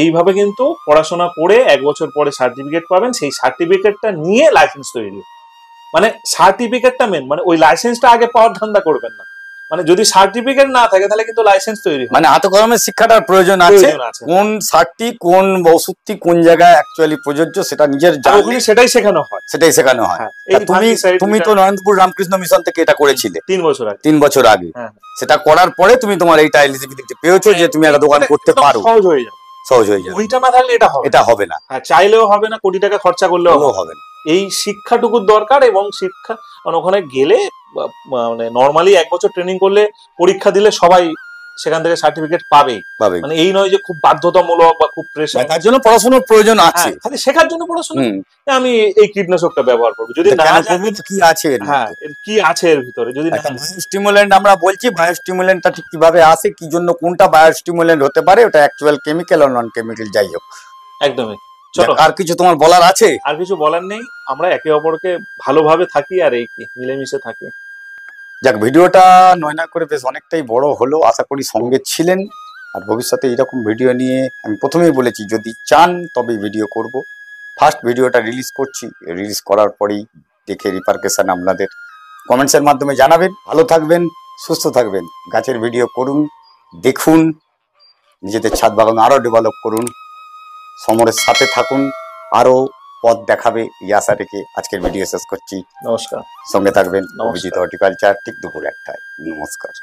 [SPEAKER 2] এইভাবে কিন্তু পড়াশোনা করে 1 বছর পরে সার্টিফিকেট পাবেন, সেই সার্টিফিকেটটা নিয়ে লাইসেন্স তৈরি। মানে সার্টিফিকেটটা মেন, মানে ওই লাইসেন্সটা আগে পাওয়ার ধান্দা করবেন না। মানে যদি সার্টিফিকেট না থাকে তাহলে কিন্তু লাইসেন্স তৈরি,
[SPEAKER 1] মানে হাতে কলমের শিক্ষাটার প্রয়োজন আছে, কোন সারটি কোন ওষুধটি কোন জায়গায় অ্যাকচুয়ালি প্রযোজ্য সেটা নিজের জানলে
[SPEAKER 2] সেটাই শেখানো হয়,
[SPEAKER 1] তুমি তো নরেন্দ্রপুর রামকৃষ্ণ মিশন থেকে এটা করেছিলে
[SPEAKER 2] 3 বছর আগে।
[SPEAKER 1] সেটা করার পরে তুমি তোমার এইটা এলিজিবিলিটি পেয়েছো যে তুমি একটা দোকান করতে পারো,
[SPEAKER 2] সহজ হয়ে যাবে। ওইটা না থাকলে এটা হবে না, চাইলেও হবে না, কোটি টাকা খরচা করলেও হবে না। এই শিক্ষাটুকুর দরকার, এবং শিক্ষা ওখানে গেলে মানে নর্মালি 1 বছর ট্রেনিং করলে, পরীক্ষা দিলে সবাই সেখান থেকে সার্টিফিকেট পাবেই। মানে এই নয় যে খুব বাধ্যতামূলক বা খুব প্রেসার, তার জন্য পড়াশোনার প্রয়োজন আছে, খালি শেখার জন্য পড়াশোনা। আমি এই কীটনাশকটা ব্যবহার করবো, যদি না জানি কি আছে, কি আছে এর ভিতরে, যদি
[SPEAKER 1] বায়োস্টিমুলেন্ট আমরা বলছি, বায়োস্টিমুলেন্টটা ঠিক কিভাবে আসে, কি জন্য কোনটা বায়োস্টিমুলেন্ট হতে পারে, ওটা অ্যাকচুয়াল কেমিক্যাল আর নন কেমিক্যাল, যাই হোক।
[SPEAKER 2] একদমই। চলো,
[SPEAKER 1] আর কিছু তোমার বলার আছে?
[SPEAKER 2] আর কিছু বলার নেই, আমরা একে অপরকে ভালোভাবে থাকি, আর এই কি মিলেমিশে থাকি।
[SPEAKER 1] যাক, ভিডিওটা নয় না করে বেশ অনেকটাই বড় হলো, আশা করি সঙ্গে ছিলেন। আর ভবিষ্যতে এইরকম ভিডিও নিয়ে, আমি প্রথমেই বলেছি, যদি চান তবে ভিডিও করব। ফার্স্ট ভিডিওটা রিলিজ করছি, রিলিজ করার পরেই দেখে রিপারকেশন আপনাদের কমেন্টসের মাধ্যমে জানাবেন। ভালো থাকবেন, সুস্থ থাকবেন, গাছের ভিডিও করুন, দেখুন, নিজেদের ছাদ বাগান আরও ডেভেলপ করুন, সমরের সাথে থাকুন, আরও পথ দেখাবে এই আশা রেখে আজকের ভিডিও শেষ করছি।
[SPEAKER 2] নমস্কার,
[SPEAKER 1] সঙ্গে থাকবেন অভিজিৎ হর্টিকালচার, ঠিক দুপুর 1টায়। নমস্কার।